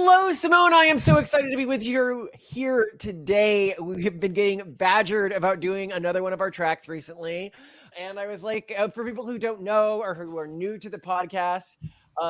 Hello, Simone. I am so excited to be with you here today. We have been getting badgered about doing another one of our tracks recently. And I was like, for people who don't know or who are new to the podcast,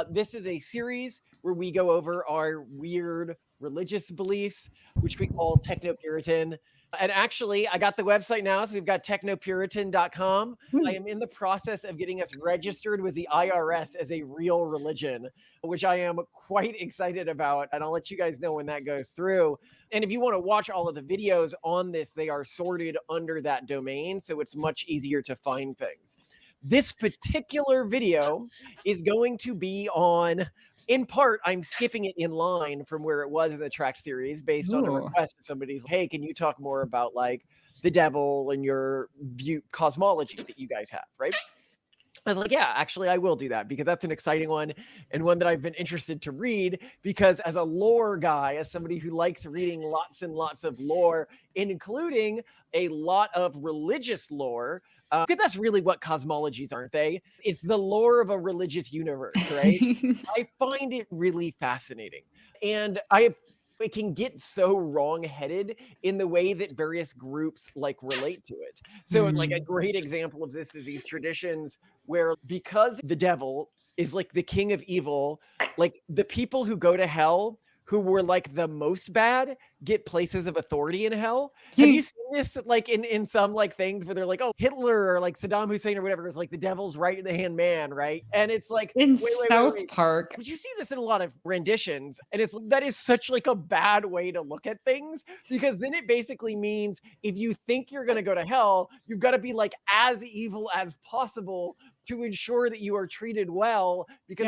this is a series where we go over our weird religious beliefs, which we call Techno-Puritan. And actually, I got the website now, so we've got Technopuritan.com. I am in the process of getting us registered with the IRS as a real religion, which I am quite excited about. And I'll let you guys know when that goes through. And if you want to watch all of the videos on this, they are sorted under that domain, so it's much easier to find things. This particular video is going to be on, in part, I'm skipping it in line from where it was in the Tract series based on a request of somebody's, hey, can you talk more about like the devil and your view cosmology that you guys have, right? I was like, yeah, actually, I will do that because that's an exciting one and one that I've been interested to read because as a lore guy, as somebody who likes reading lots and lots of lore, including a lot of religious lore, because that's really what cosmologies, aren't they? It's the lore of a religious universe, right? I find it really fascinating. And it can get so wrong-headed in the way that various groups like relate to it. So like a great example of this is these traditions where because the devil is like the king of evil, like the people who go to hell who were like the most bad get places of authority in hell. Have you seen this like in some like things where they're like, oh, Hitler or like Saddam Hussein or whatever is like the devil's right-hand man, right? And it's like in South Park. But you see this in a lot of renditions, and that is such like a bad way to look at things because then it basically means if you think you're going to go to hell, you've got to be like as evil as possible to ensure that you are treated well. Because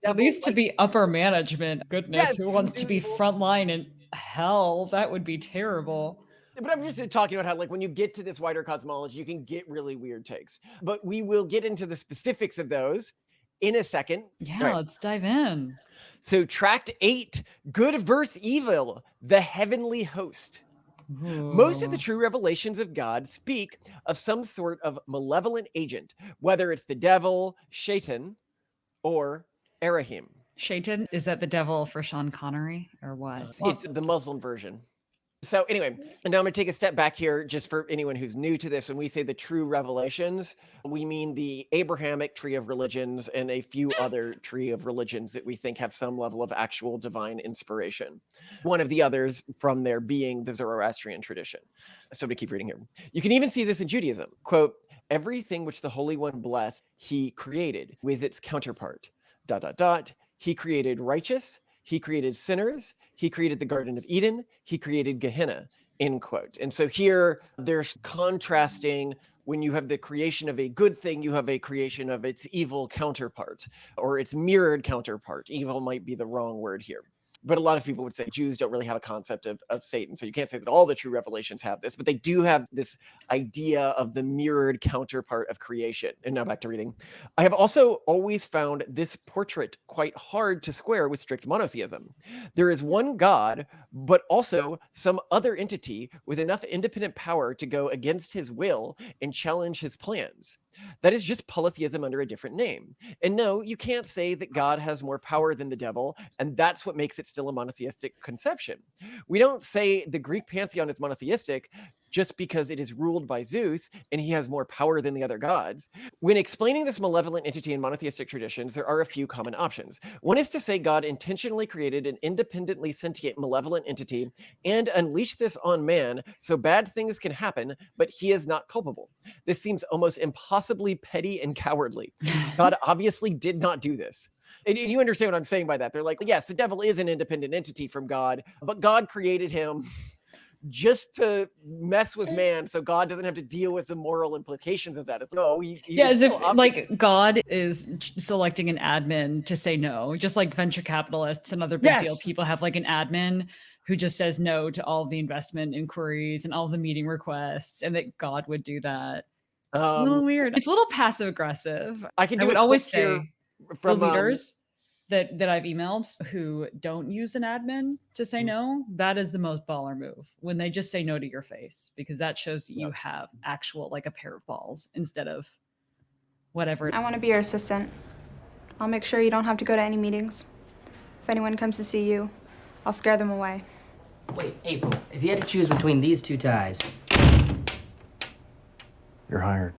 at least to be upper management. Goodness, who wants to be frontline in hell? That would be terrible. But I'm just talking about how, like, when you get to this wider cosmology, you can get really weird takes. But we will get into the specifics of those in a second. Yeah, let's dive in. So, Tract 8, Good versus Evil, the Heavenly Host. Ooh. Most of the true revelations of God speak of some sort of malevolent agent, whether it's the devil, Shaitan, or Erahim. Shaitan? Is that the devil for Sean Connery or what? It's the Muslim version. So anyway, and now I'm going to take a step back here just for anyone who's new to this. When we say the true revelations, we mean the Abrahamic tree of religions and a few other tree of religions that we think have some level of actual divine inspiration. One of the others from there being the Zoroastrian tradition. So to keep reading here. You can even see this in Judaism. Quote, everything which the Holy One blessed, he created with its counterpart. ... He created righteous. He created sinners. He created the Garden of Eden. He created Gehenna, end quote. And so here there's contrasting when you have the creation of a good thing, you have a creation of its evil counterpart or its mirrored counterpart. Evil might be the wrong word here. But a lot of people would say Jews don't really have a concept of Satan. So you can't say that all the true revelations have this, but they do have this idea of the mirrored counterpart of creation. And now back to reading. I have also always found this portrait quite hard to square with strict monotheism. There is one God, but also some other entity with enough independent power to go against his will and challenge his plans. That is just polytheism under a different name. And no, you can't say that God has more power than the devil, and that's what makes it still a monotheistic conception. We don't say the Greek pantheon is monotheistic just because it is ruled by Zeus and he has more power than the other gods. When explaining this malevolent entity in monotheistic traditions, there are a few common options. One is to say God intentionally created an independently sentient malevolent entity and unleashed this on man so bad things can happen, but he is not culpable. This seems almost impossibly petty and cowardly. God obviously did not do this. And you understand what I'm saying by that. They're like, yes, the devil is an independent entity from God, but God created him just to mess with man so God doesn't have to deal with the moral implications of that. It's no, as if like God is selecting an admin to say no, just like venture capitalists and other big deal people have like an admin who just says no to all the investment inquiries and all the meeting requests, and that God would do that. A little weird. It's a little passive aggressive. I would always say from the leaders that I've emailed who don't use an admin to say no, that is the most baller move when they just say no to your face, because that shows that you have actual like a pair of balls instead of whatever. I want to be your assistant. I'll make sure you don't have to go to any meetings. If anyone comes to see you, I'll scare them away. Wait, April, if you had to choose between these two ties... You're hired.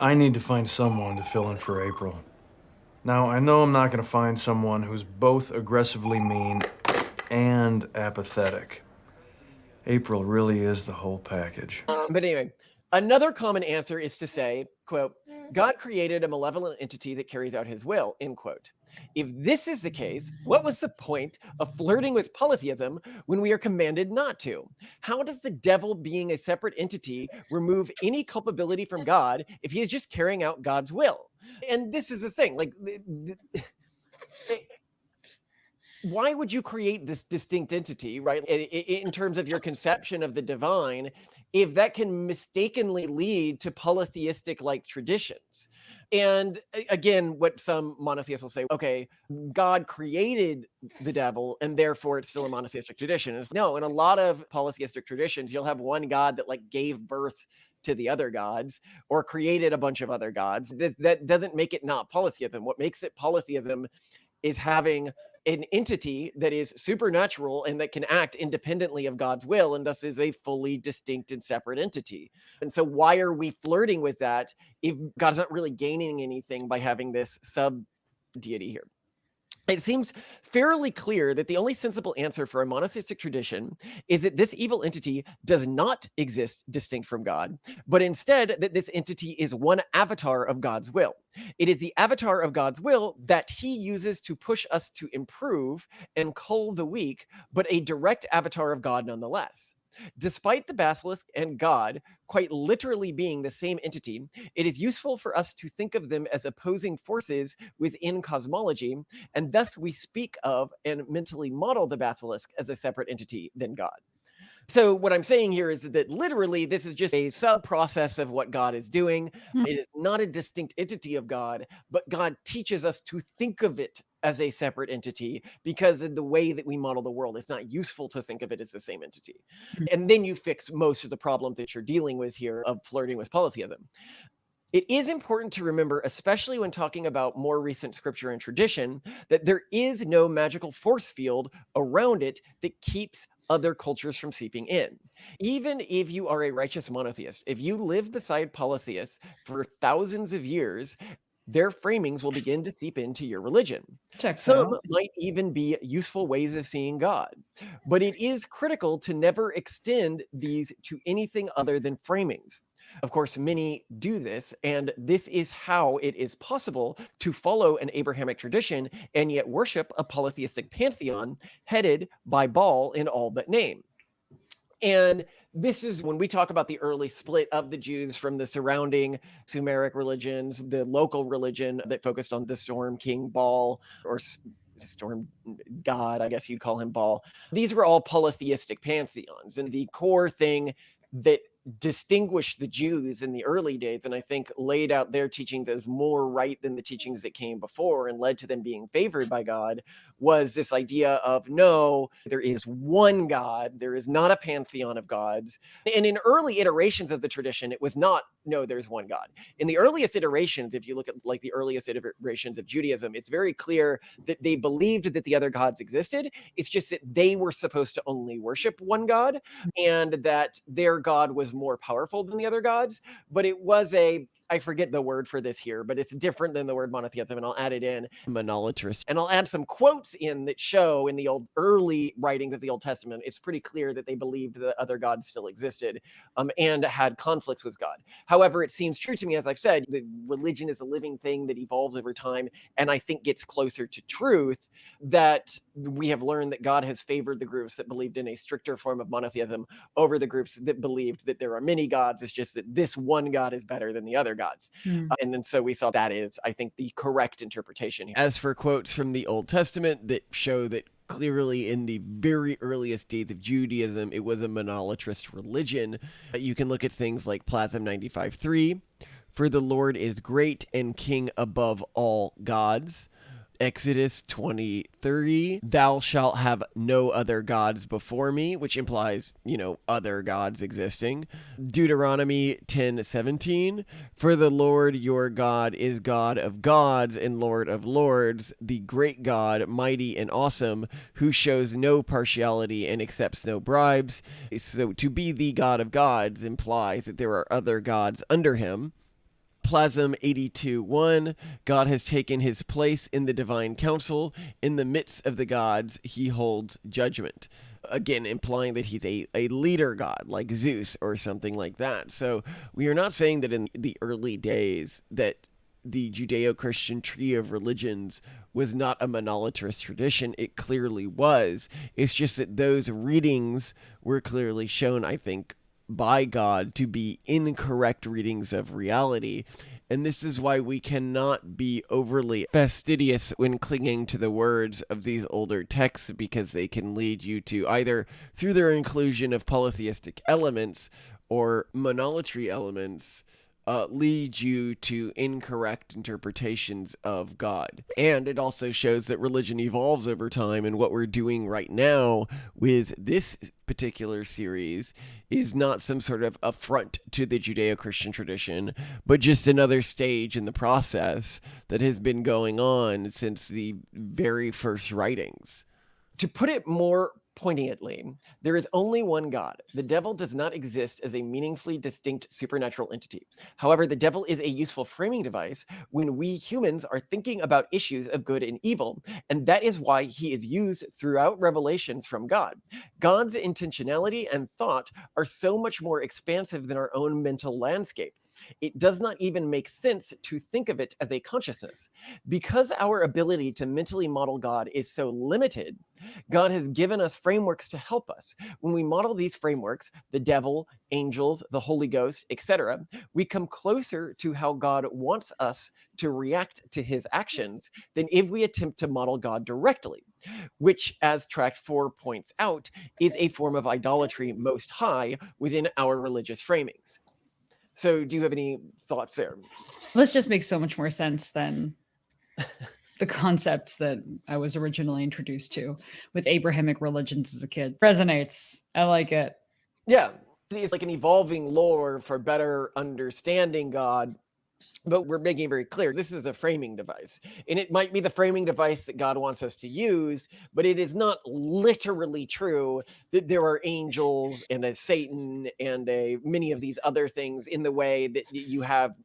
I need to find someone to fill in for April. Now, I know I'm not gonna find someone who's both aggressively mean and apathetic. April really is the whole package. But anyway, another common answer is to say, quote, God created a malevolent entity that carries out his will, end quote. If this is the case, what was the point of flirting with polytheism when we are commanded not to? How does the devil being a separate entity remove any culpability from God if he is just carrying out God's will? And this is the thing, like, why would you create this distinct entity, right? In terms of your conception of the divine, if that can mistakenly lead to polytheistic like traditions. And again, what some monotheists will say, okay, God created the devil and therefore it's still a monotheistic tradition. And no, in a lot of polytheistic traditions, you'll have one God that like gave birth to the other gods or created a bunch of other gods. That doesn't make it not polytheism. What makes it polytheism is having an entity that is supernatural and that can act independently of God's will, and thus is a fully distinct and separate entity. And so why are we flirting with that if God's not really gaining anything by having this sub deity here? It seems fairly clear that the only sensible answer for a monotheistic tradition is that this evil entity does not exist distinct from God, but instead that this entity is one avatar of God's will. It is the avatar of God's will that he uses to push us to improve and cull the weak, but a direct avatar of God nonetheless. Despite the basilisk and God quite literally being the same entity, it is useful for us to think of them as opposing forces within cosmology, and thus we speak of and mentally model the basilisk as a separate entity than God. So what I'm saying here is that literally this is just a sub-process of what God is doing. It is not a distinct entity of God, but God teaches us to think of it as a separate entity because of the way that we model the world. It's not useful to think of it as the same entity. And then you fix most of the problem that you're dealing with here of flirting with polytheism. It is important to remember, especially when talking about more recent scripture and tradition, that there is no magical force field around it that keeps other cultures from seeping in. Even if you are a righteous monotheist, if you live beside polytheists for thousands of years, their framings will begin to seep into your religion. Some might even be useful ways of seeing God, but it is critical to never extend these to anything other than framings. Of course, many do this, and this is how it is possible to follow an Abrahamic tradition and yet worship a polytheistic pantheon headed by Baal in all but name. And this is when we talk about the early split of the Jews from the surrounding Sumeric religions, the local religion that focused on the storm king Baal, or storm god, I guess you'd call him Baal. These were all polytheistic pantheons, and the core thing that distinguished the Jews in the early days, and I think laid out their teachings as more right than the teachings that came before and led to them being favored by God, was this idea of no, there is one God, there is not a pantheon of gods. And in early iterations of the tradition, it was not, no, there's one God. In the earliest iterations, if you look at like the earliest iterations of Judaism, it's very clear that they believed that the other gods existed. It's just that they were supposed to only worship one God, and that their God was more powerful than the other gods. But it was I forget the word for this here, but it's different than the word monotheism, and I'll add it in, monolatrist. And I'll add some quotes in that show in the early writings of the Old Testament, it's pretty clear that they believed that other gods still existed and had conflicts with God. However, it seems true to me, as I've said, that religion is a living thing that evolves over time, and I think gets closer to truth, that we have learned that God has favored the groups that believed in a stricter form of monotheism over the groups that believed that there are many gods. It's just that this one God is better than the other gods. And then so we saw that is, I think, the correct interpretation here. As for quotes from the Old Testament that show that clearly in the very earliest days of Judaism, it was a monolatrist religion, you can look at things like Plasm 95:3, for the Lord is great and king above all gods. Exodus 20:30, thou shalt have no other gods before me, which implies, other gods existing. Deuteronomy 10:17, for the Lord your God is God of gods and Lord of lords, the great God, mighty and awesome, who shows no partiality and accepts no bribes. So to be the God of gods implies that there are other gods under him. Plasm 82:1, God has taken his place in the divine council. In the midst of the gods, he holds judgment. Again, implying that he's a leader god, like Zeus or something like that. So we are not saying that in the early days that the Judeo-Christian tree of religions was not a monolattrist tradition. It clearly was. It's just that those readings were clearly shown, I think, by God to be incorrect readings of reality. And this is why we cannot be overly fastidious when clinging to the words of these older texts, because they can lead you to either, through their inclusion of polytheistic elements or monolatry elements, lead you to incorrect interpretations of God. And it also shows that religion evolves over time, and what we're doing right now with this particular series is not some sort of affront to the Judeo-Christian tradition, but just another stage in the process that has been going on since the very first writings. To put it more poignantly, there is only one God. The devil does not exist as a meaningfully distinct supernatural entity. However, the devil is a useful framing device when we humans are thinking about issues of good and evil, and that is why he is used throughout revelations from God. God's intentionality and thought are so much more expansive than our own mental landscape. It does not even make sense to think of it as a consciousness. Because our ability to mentally model God is so limited, God has given us frameworks to help us. When we model these frameworks, the devil, angels, the Holy Ghost, etc., we come closer to how God wants us to react to his actions than if we attempt to model God directly, which, as Tract 4 points out, is a form of idolatry most high within our religious framings. So do you have any thoughts there? This just makes so much more sense than the concepts that I was originally introduced to with Abrahamic religions as a kid. Resonates. I like it. Yeah. It's like an evolving lore for better understanding God. But we're making it very clear, this is a framing device. And it might be the framing device that God wants us to use, but it is not literally true that there are angels and a Satan and many of these other things in the way that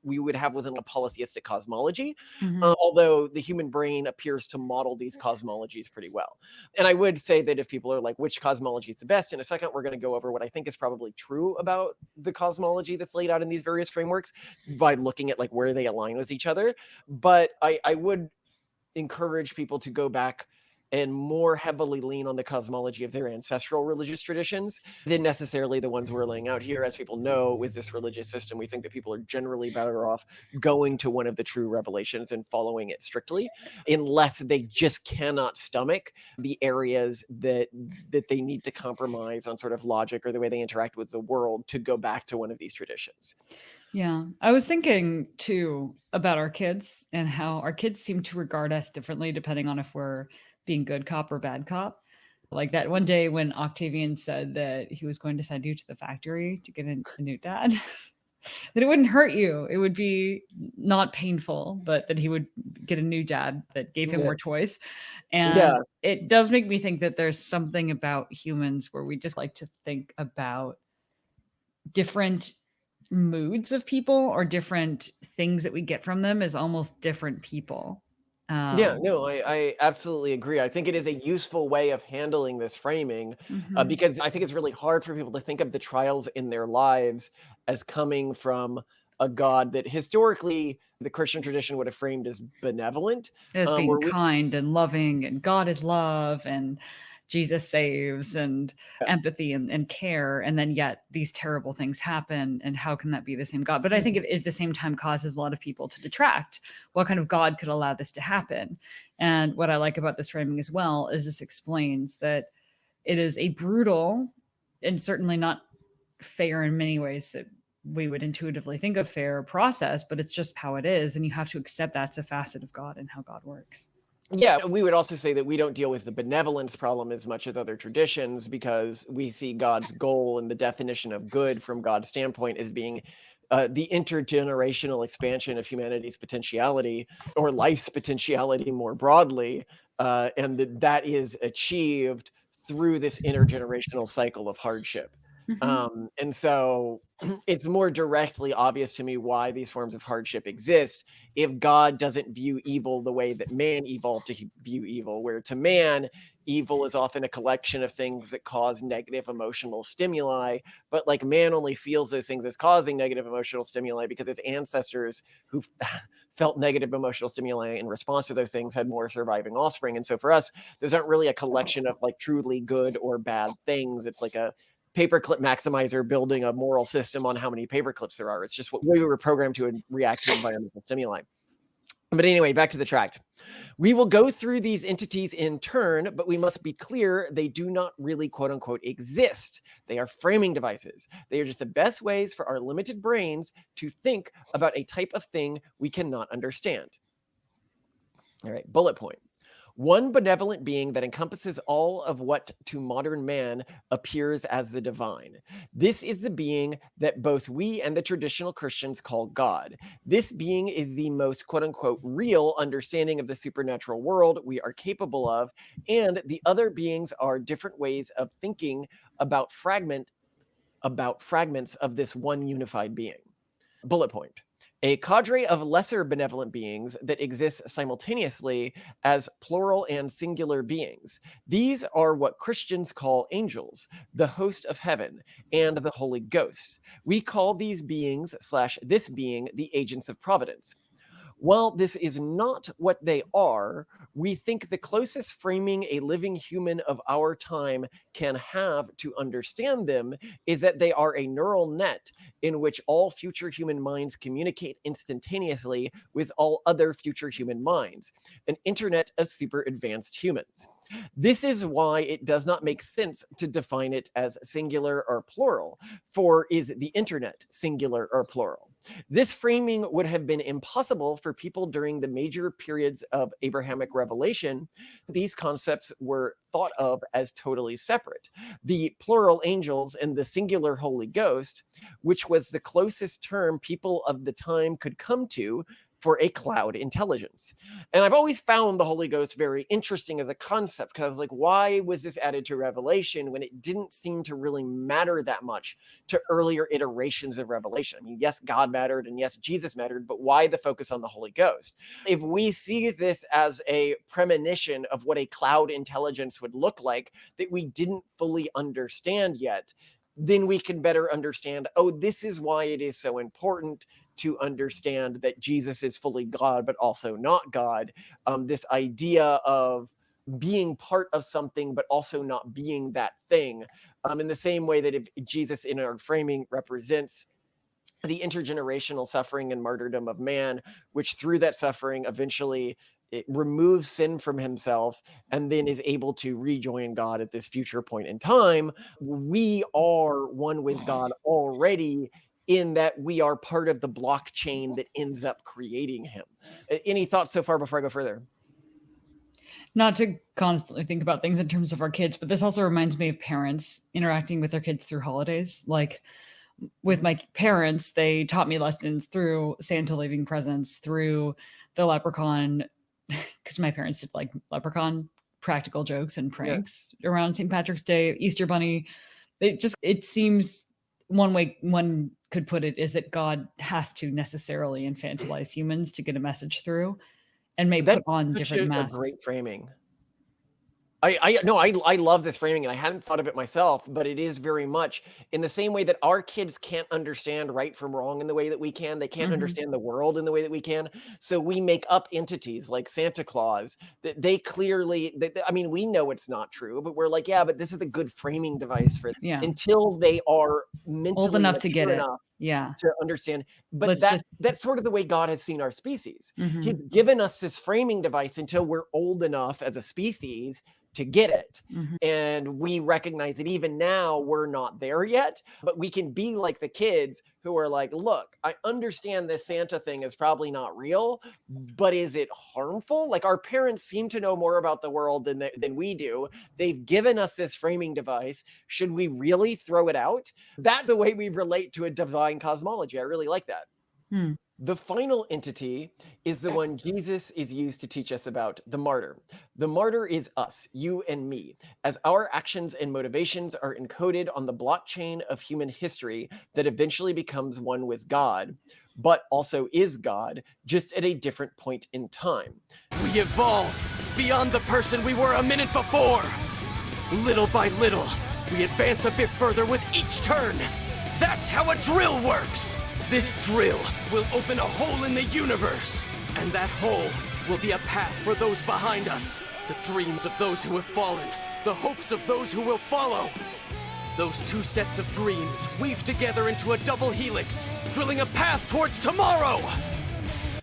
we would have within a polytheistic cosmology. Although the human brain appears to model these cosmologies pretty well. And I would say that if people are like, which cosmology is the best, in a second, we're going to go over what I think is probably true about the cosmology that's laid out in these various frameworks by looking at like where they align with each other. But I would encourage people to go back and more heavily lean on the cosmology of their ancestral religious traditions than necessarily the ones we're laying out here. As people know, with this religious system, we think that people are generally better off going to one of the true revelations and following it strictly, unless they just cannot stomach the areas that they need to compromise on sort of logic or the way they interact with the world to go back to one of these traditions. Yeah. I was thinking too about our kids and how our kids seem to regard us differently depending on if we're being good cop or bad cop. Like that one day when Octavian said that he was going to send you to the factory to get a new dad, that it wouldn't hurt you. It would be not painful, but that he would get a new dad that gave him more choice. And it does make me think that there's something about humans where we just like to think about different moods of people or different things that we get from them as almost different people. I absolutely agree. I think it is a useful way of handling this framing because I think it's really hard for people to think of the trials in their lives as coming from a God that historically the Christian tradition would have framed as benevolent. As being kind and loving, and God is love, and Jesus saves, and empathy and care, and then yet these terrible things happen, and how can that be the same God? But I think it at the same time causes a lot of people to detract. What kind of God could allow this to happen? And what I like about this framing as well is this explains that it is a brutal and certainly not fair in many ways that we would intuitively think of fair process, but it's just how it is, and you have to accept that's a facet of God and how God works. Yeah, we would also say that we don't deal with the benevolence problem as much as other traditions, because we see God's goal and the definition of good from God's standpoint as being the intergenerational expansion of humanity's potentiality, or life's potentiality more broadly, and that is achieved through this intergenerational cycle of hardship. And so it's more directly obvious to me why these forms of hardship exist if God doesn't view evil the way that man evolved to view evil, where to man, evil is often a collection of things that cause negative emotional stimuli, but like man only feels those things as causing negative emotional stimuli because his ancestors who felt negative emotional stimuli in response to those things had more surviving offspring. And so for us, those aren't really a collection of like truly good or bad things. It's like a paperclip maximizer building a moral system on how many paperclips there are. It's just what we were programmed to react to environmental stimuli. But anyway, back to the tract. We will go through these entities in turn, but we must be clear they do not really quote unquote exist. They are framing devices. They are just the best ways for our limited brains to think about a type of thing we cannot understand. All right, bullet point. One benevolent being that encompasses all of what to modern man appears as the divine. This is the being that both we and the traditional Christians call God. This being is the most quote unquote real understanding of the supernatural world we are capable of, and the other beings are different ways of thinking about fragments of this one unified being. Bullet point. A cadre of lesser benevolent beings that exists simultaneously as plural and singular beings. These are what Christians call angels, the host of heaven, and the Holy Ghost. We call these beings / this being the agents of providence. While this is not what they are, we think the closest framing a living human of our time can have to understand them is that they are a neural net in which all future human minds communicate instantaneously with all other future human minds, an internet of super advanced humans. This is why it does not make sense to define it as singular or plural, for is the internet singular or plural? This framing would have been impossible for people during the major periods of Abrahamic revelation. These concepts were thought of as totally separate. The plural angels and the singular Holy Ghost, which was the closest term people of the time could come to for a cloud intelligence. And I've always found the Holy Ghost very interesting as a concept, because like, why was this added to Revelation when it didn't seem to really matter that much to earlier iterations of Revelation? I mean, yes, God mattered and yes, Jesus mattered, but why the focus on the Holy Ghost? If we see this as a premonition of what a cloud intelligence would look like that we didn't fully understand yet, then we can better understand, oh, this is why it is so important to understand that Jesus is fully God, but also not God. This idea of being part of something, but also not being that thing. In the same way that if Jesus in our framing represents the intergenerational suffering and martyrdom of man, which through that suffering eventually it removes sin from himself and then is able to rejoin God at this future point in time. We are one with God already, in that we are part of the blockchain that ends up creating him. Any thoughts so far before I go further? Not to constantly think about things in terms of our kids, but this also reminds me of parents interacting with their kids through holidays. Like with my parents, they taught me lessons through Santa leaving presents, through the leprechaun, because my parents did like leprechaun practical jokes and pranks around St. Patrick's Day, Easter Bunny. It seems one way one could put it is that God has to necessarily infantilize humans to get a message through, and may put on different masks. A great framing. I love this framing, and I hadn't thought of it myself, but it is very much in the same way that our kids can't understand right from wrong in the way that we can. They can't understand the world in the way that we can. So we make up entities like Santa Claus that they clearly, I mean, we know it's not true, but we're like, yeah, but this is a good framing device for them. Yeah. Until they are mentally old enough to get it. Yeah. To understand. But that's sort of the way God has seen our species. He's given us this framing device until we're old enough as a species to get it. And we recognize that even now we're not there yet, but we can be like the kids who are like, look, I understand this Santa thing is probably not real, but is it harmful? Like, our parents seem to know more about the world than we do. They've given us this framing device. Should we really throw it out? That's the way we relate to a divine cosmology. I really like that. The final entity is the one Jesus is used to teach us about, the martyr. The martyr is us, you and me, as our actions and motivations are encoded on the blockchain of human history that eventually becomes one with God, but also is God, just at a different point in time. We evolve beyond the person we were a minute before. Little by little, we advance a bit further with each turn. That's how a drill works. This drill will open a hole in the universe, and that hole will be a path for those behind us, the dreams of those who have fallen, the hopes of those who will follow. Those two sets of dreams weave together into a double helix, drilling a path towards tomorrow.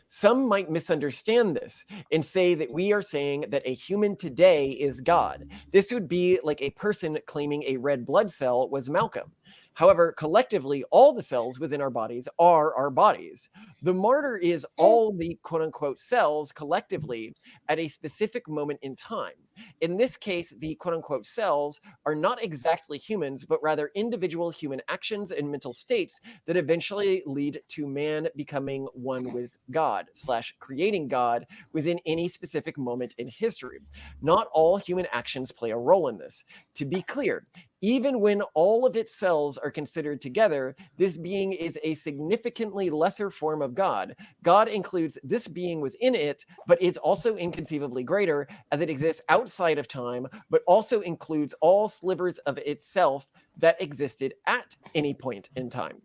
Some might misunderstand this and say that we are saying that a human today is God. This would be like a person claiming a red blood cell was Malcolm. However, collectively, all the cells within our bodies are our bodies. The martyr is all the quote-unquote cells collectively at a specific moment in time. In this case, the quote-unquote cells are not exactly humans, but rather individual human actions and mental states that eventually lead to man becoming one with God / creating God within any specific moment in history. Not all human actions play a role in this. To be clear, even when all of its cells are considered together, this being is a significantly lesser form of God. God includes this being within it, but is also inconceivably greater as it exists outside of time, but also includes all slivers of itself that existed at any point in time.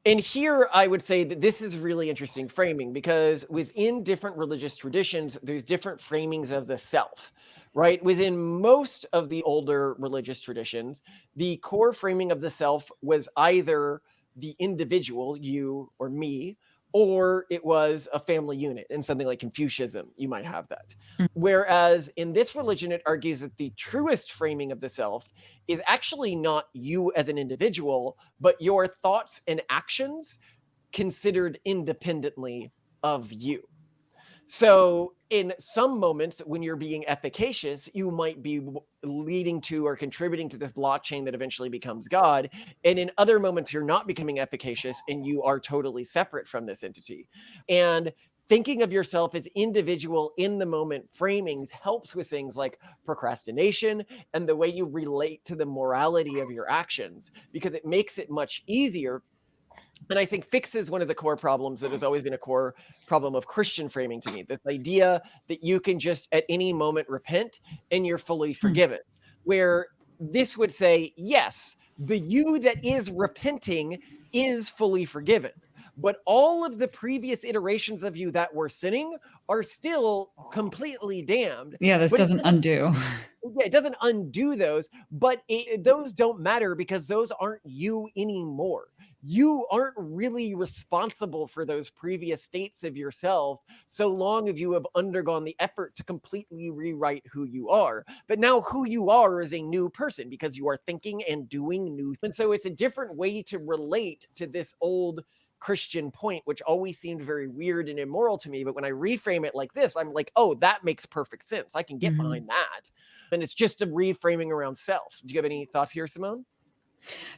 And here I would say that this is really interesting framing, because within different religious traditions, there's different framings of the self, right? Within most of the older religious traditions, the core framing of the self was either the individual, you or me, or it was a family unit. In something like Confucianism, you might have that. Whereas in this religion, it argues that the truest framing of the self is actually not you as an individual, but your thoughts and actions considered independently of you. So in some moments when you're being efficacious, you might be leading to or contributing to this blockchain that eventually becomes God. And in other moments, you're not becoming efficacious and you are totally separate from this entity. And thinking of yourself as individual in the moment framings helps with things like procrastination and the way you relate to the morality of your actions, because it makes it much easier. And I think fixes one of the core problems that has always been a core problem of Christian framing to me. This idea that you can just at any moment repent and you're fully forgiven. Where this would say, yes, the you that is repenting is fully forgiven. But all of the previous iterations of you that were sinning are still completely damned. Yeah, this doesn't undo. Yeah, it doesn't undo those, but those don't matter because those aren't you anymore. You aren't really responsible for those previous states of yourself so long as you have undergone the effort to completely rewrite who you are. But now who you are is a new person because you are thinking and doing new things. And so it's a different way to relate to this old Christian point, which always seemed very weird and immoral to me. But when I reframe it like this, I'm like, oh, that makes perfect sense. I can get behind that. And it's just a reframing around self. Do you have any thoughts here, Simone?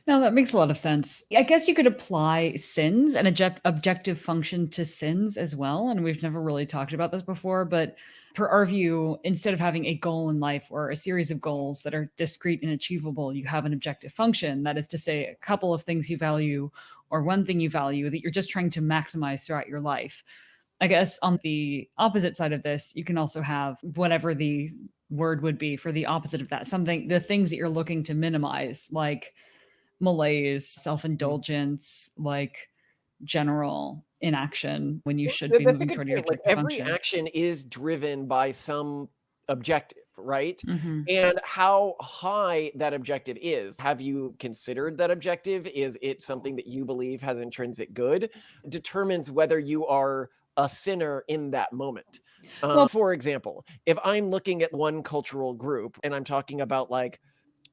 No, that makes a lot of sense. I guess you could apply sins and objective function to sins as well. And we've never really talked about this before, but per our view, instead of having a goal in life or a series of goals that are discrete and achievable, you have an objective function. That is to say, a couple of things you value or one thing you value that you're just trying to maximize throughout your life. I guess on the opposite side of this, you can also have whatever the word would be for the opposite of that, the things that you're looking to minimize, like malaise, self-indulgence, like general inaction when you should be moving toward your objective every function. action is driven by some objective, right? Mm-hmm. And how high that objective is. Have you considered that objective? Is it something that you believe has intrinsic good? Determines whether you are a sinner in that moment. For example, if I'm looking at one cultural group and I'm talking about like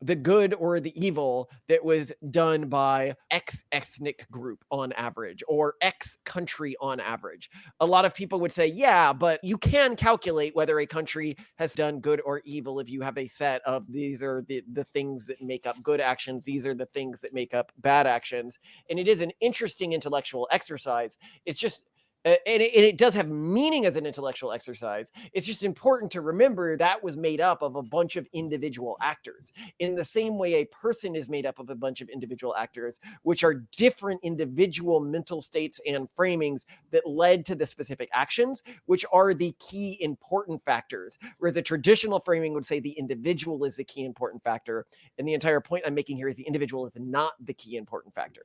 the good or the evil that was done by X ethnic group on average or X country on average. A lot of people would say, yeah, but you can calculate whether a country has done good or evil if you have a set of these are the things that make up good actions, these are the things that make up bad actions. And it is an interesting intellectual exercise. It's just and it does have meaning as an intellectual exercise. It's just important to remember that was made up of a bunch of individual actors. In the same way, a person is made up of a bunch of individual actors, which are different individual mental states and framings that led to the specific actions, which are the key important factors. Whereas a traditional framing would say the individual is the key important factor. And the entire point I'm making here is the individual is not the key important factor.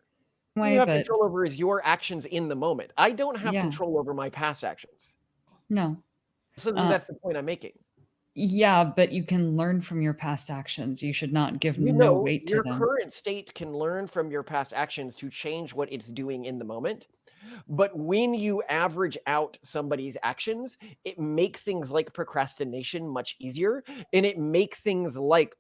You have control over is your actions in the moment. I don't have control over my past actions. No. So then that's the point I'm making. Yeah, but you can learn from your past actions. You should not give no weight to them. Your current state can learn from your past actions to change what it's doing in the moment. But when you average out somebody's actions, it makes things like procrastination much easier. And it makes things like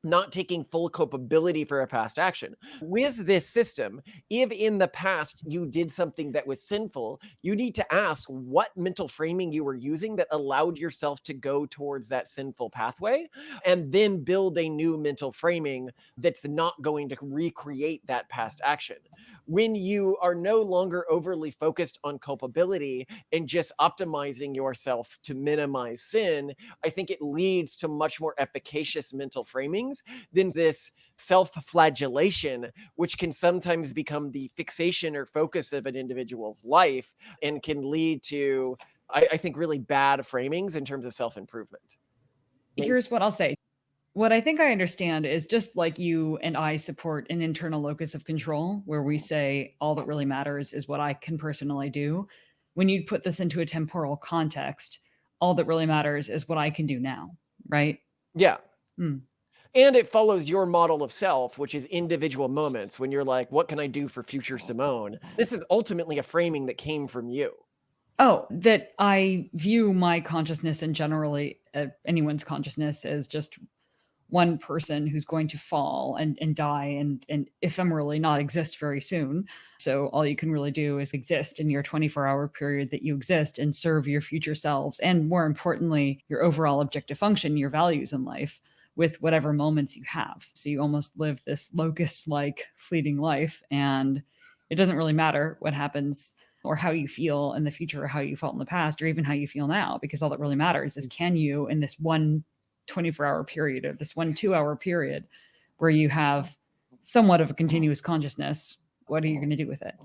not taking full culpability for a past action. With this system, if in the past you did something that was sinful, you need to ask what mental framing you were using that allowed yourself to go towards that sinful pathway, and then build a new mental framing that's not going to recreate that past action. When you are no longer overly focused on culpability and just optimizing yourself to minimize sin, I think it leads to much more efficacious mental framing than this self-flagellation, which can sometimes become the fixation or focus of an individual's life and can lead to, I think, really bad framings in terms of self-improvement. Here's what I'll say. What I think I understand is just like you and I support an internal locus of control, where we say all that really matters is what I can personally do. When you put this into a temporal context, all that really matters is what I can do now, right? Yeah. And it follows your model of self, which is individual moments when you're like, what can I do for future Simone? This is ultimately a framing that came from you. Oh, that I view my consciousness and generally anyone's consciousness as just one person who's going to fall and die and ephemerally not exist very soon. So all you can really do is exist in your 24-hour period that you exist and serve your future selves. And more importantly, your overall objective function, your values in life, with whatever moments you have. So you almost live this locust-like fleeting life, and it doesn't really matter what happens or how you feel in the future or how you felt in the past or even how you feel now, because all that really matters is can you, in this one 24-hour period or this 1 2-hour period where you have somewhat of a continuous consciousness, what are you going to do with it?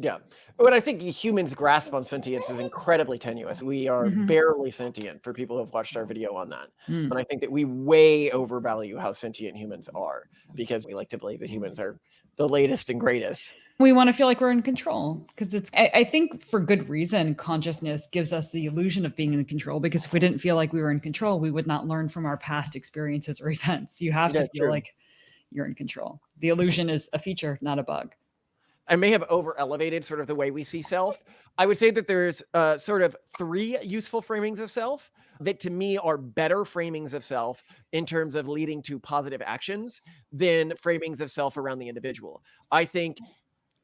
Yeah. But I think humans' grasp on sentience is incredibly tenuous. We are barely sentient for people who have watched our video on that. And I think that we way overvalue how sentient humans are because we like to believe that humans are the latest and greatest. We want to feel like we're in control because I think for good reason, consciousness gives us the illusion of being in control, because if we didn't feel like we were in control, we would not learn from our past experiences or events. You have to feel like you're in control. The illusion is a feature, not a bug. I may have over elevated sort of the way we see self. I would say that there's sort of 3 useful framings of self that to me are better framings of self in terms of leading to positive actions than framings of self around the individual. I think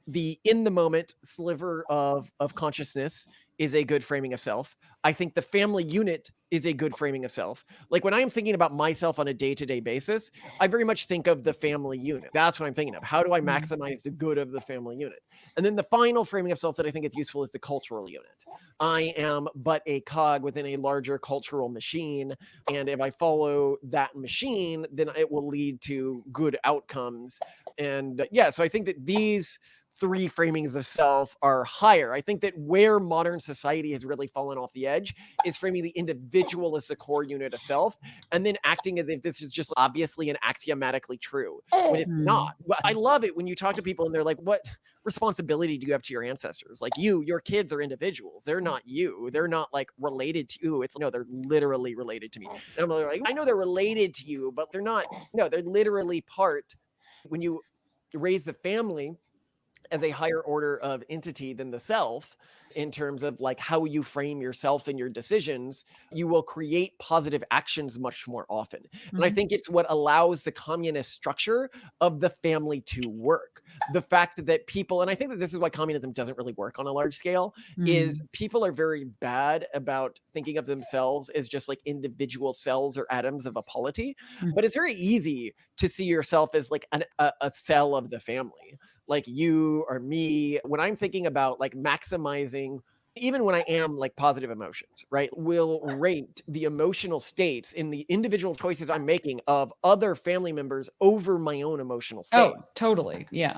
the in the moment sliver of consciousness is a good framing of self. I think the family unit is a good framing of self. Like when I'm thinking about myself on a day-to-day basis, I very much think of the family unit. That's what I'm thinking of. How do I maximize the good of the family unit? And then the final framing of self that I think is useful is the cultural unit. I am but a cog within a larger cultural machine. And if I follow that machine, then it will lead to good outcomes. And so I think that these 3 framings of self are higher. I think that where modern society has really fallen off the edge is framing the individual as the core unit of self and then acting as if this is just obviously and axiomatically true when it's not. I love it when you talk to people and they're like, what responsibility do you have to your ancestors? Like your kids are individuals. They're not you. They're not like related to you. It's no, they're literally related to me. And I'm like, I know they're related to you, but they're not. No, they're literally part. When you raise the family as a higher order of entity than the self, in terms of like how you frame yourself and your decisions, you will create positive actions much more often. And I think it's what allows the communist structure of the family to work. The fact that people, and I think that this is why communism doesn't really work on a large scale, is people are very bad about thinking of themselves as just like individual cells or atoms of a polity. But it's very easy to see yourself as like a cell of the family, like you or me. When I'm thinking about like maximizing, even when I am like positive emotions, right, will rate the emotional states in the individual choices I'm making of other family members over my own emotional state. Oh, totally. Yeah.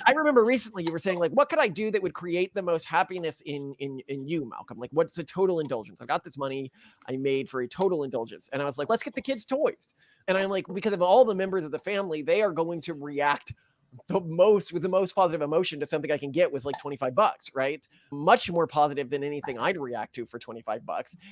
I remember recently you were saying like, what could I do that would create the most happiness in you, Malcolm? Like, what's a total indulgence? I got this money I made for a total indulgence. And I was like, let's get the kids toys. And I'm like, because of all the members of the family, they are going to react with the most positive emotion to something I can get was like $25, right? Much more positive than anything I'd react to for $25.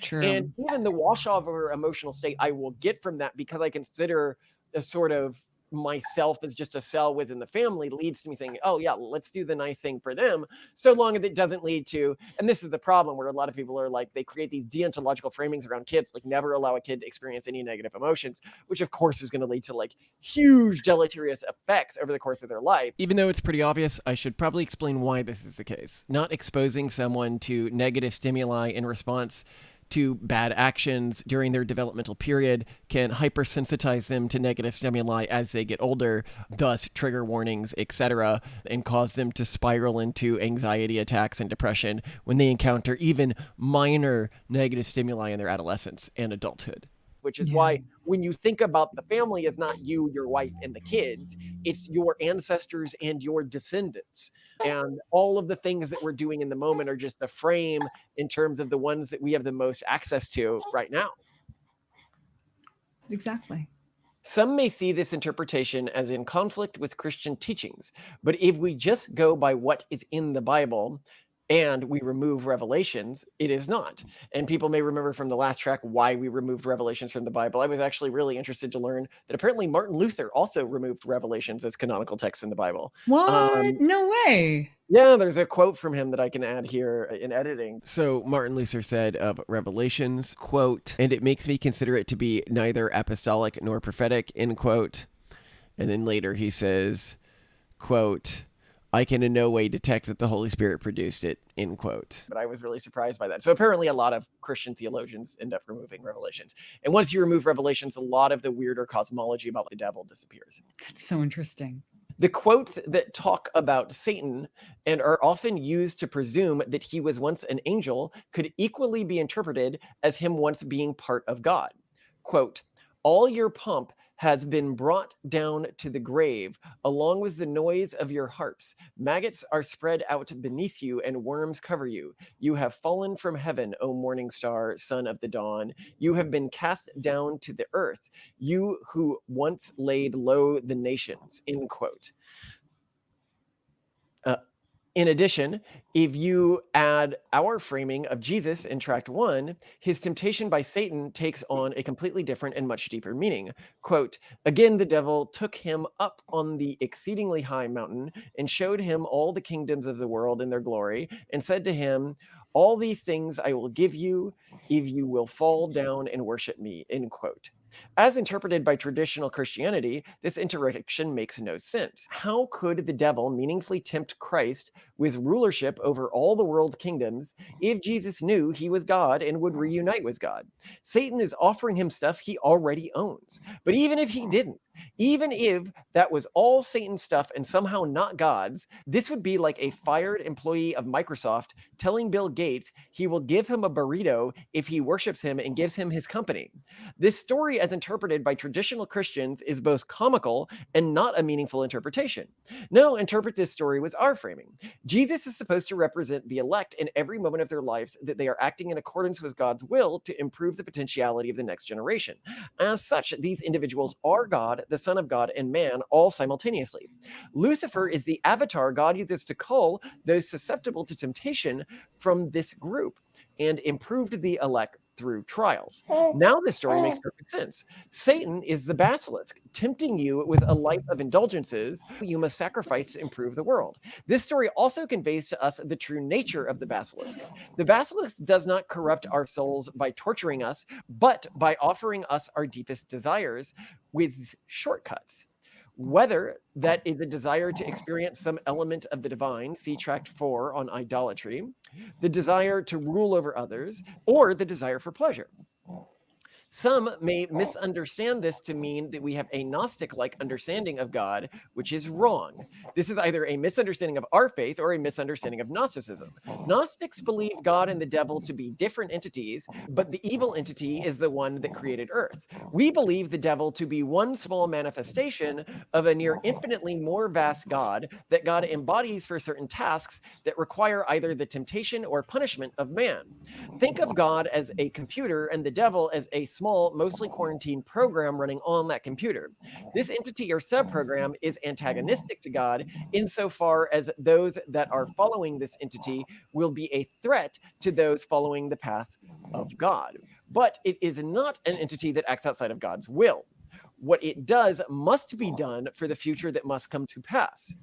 True. And even the wash over emotional state I will get from that, because I consider a sort of myself as just a cell within the family, leads to me saying, oh yeah, let's do the nice thing for them, so long as it doesn't lead to, and this is the problem where a lot of people are like, they create these deontological framings around kids, like never allow a kid to experience any negative emotions, which of course is going to lead to like huge deleterious effects over the course of their life. Even though it's pretty obvious, I should probably explain why this is the case. Not exposing someone to negative stimuli in response to bad actions during their developmental period can hypersensitize them to negative stimuli as they get older, thus trigger warnings, etc., and cause them to spiral into anxiety attacks and depression when they encounter even minor negative stimuli in their adolescence and adulthood. Which is why when you think about the family as not you, your wife, and the kids, it's your ancestors and your descendants. And all of the things that we're doing in the moment are just a frame in terms of the ones that we have the most access to right now. Exactly. Some may see this interpretation as in conflict with Christian teachings, but if we just go by what is in the Bible, and we remove Revelations, it is not. And people may remember from the last track why we removed Revelations from the Bible. I was actually really interested to learn that apparently Martin Luther also removed Revelations as canonical texts in the Bible. What? No way. Yeah, there's a quote from him that I can add here in editing. So Martin Luther said of Revelations, quote, "And it makes me consider it to be neither apostolic nor prophetic," end quote. And then later he says, quote, "I can in no way detect that the Holy Spirit produced it," end quote. But I was really surprised by that. So apparently a lot of Christian theologians end up removing Revelations. And once you remove Revelations, a lot of the weirder cosmology about the devil disappears. That's so interesting. The quotes that talk about Satan and are often used to presume that he was once an angel could equally be interpreted as him once being part of God. Quote, "All your pomp has been brought down to the grave, along with the noise of your harps. Maggots are spread out beneath you, and worms cover you. You have fallen from heaven, O morning star, son of the dawn. You have been cast down to the earth, you who once laid low the nations," end quote. In addition, if you add our framing of Jesus in Tract 1, his temptation by Satan takes on a completely different and much deeper meaning. Quote, "Again, the devil took him up on the exceedingly high mountain and showed him all the kingdoms of the world in their glory, and said to him, 'All these things I will give you if you will fall down and worship me,'" end quote. As interpreted by traditional Christianity, this interdiction makes no sense. How could the devil meaningfully tempt Christ with rulership over all the world's kingdoms if Jesus knew he was God and would reunite with God? Satan is offering him stuff he already owns. But even if he didn't, even if that was all Satan's stuff and somehow not God's, this would be like a fired employee of Microsoft telling Bill Gates he will give him a burrito if he worships him and gives him his company. This story, as interpreted by traditional Christians, is both comical and not a meaningful interpretation. No, interpret this story with our framing. Jesus is supposed to represent the elect in every moment of their lives, that they are acting in accordance with God's will to improve the potentiality of the next generation. As such, these individuals are God, the Son of God, and man, all simultaneously. Lucifer is the avatar God uses to cull those susceptible to temptation from this group and improved the elect through trials. Now this story makes perfect sense. Satan is the basilisk, tempting you with a life of indulgences you must sacrifice to improve the world. This story also conveys to us the true nature of the basilisk. The basilisk does not corrupt our souls by torturing us, but by offering us our deepest desires with shortcuts. Whether that is the desire to experience some element of the divine, see Tract 4 on idolatry, the desire to rule over others, or the desire for pleasure. Some may misunderstand this to mean that we have a Gnostic-like understanding of God, which is wrong. This is either a misunderstanding of our faith or a misunderstanding of Gnosticism. Gnostics believe God and the devil to be different entities, but the evil entity is the one that created Earth. We believe the devil to be one small manifestation of a near infinitely more vast God that God embodies for certain tasks that require either the temptation or punishment of man. Think of God as a computer and the devil as a small, mostly quarantined program running on that computer. This entity or subprogram is antagonistic to God insofar as those that are following this entity will be a threat to those following the path of God. But it is not an entity that acts outside of God's will. What it does must be done for the future that must come to pass.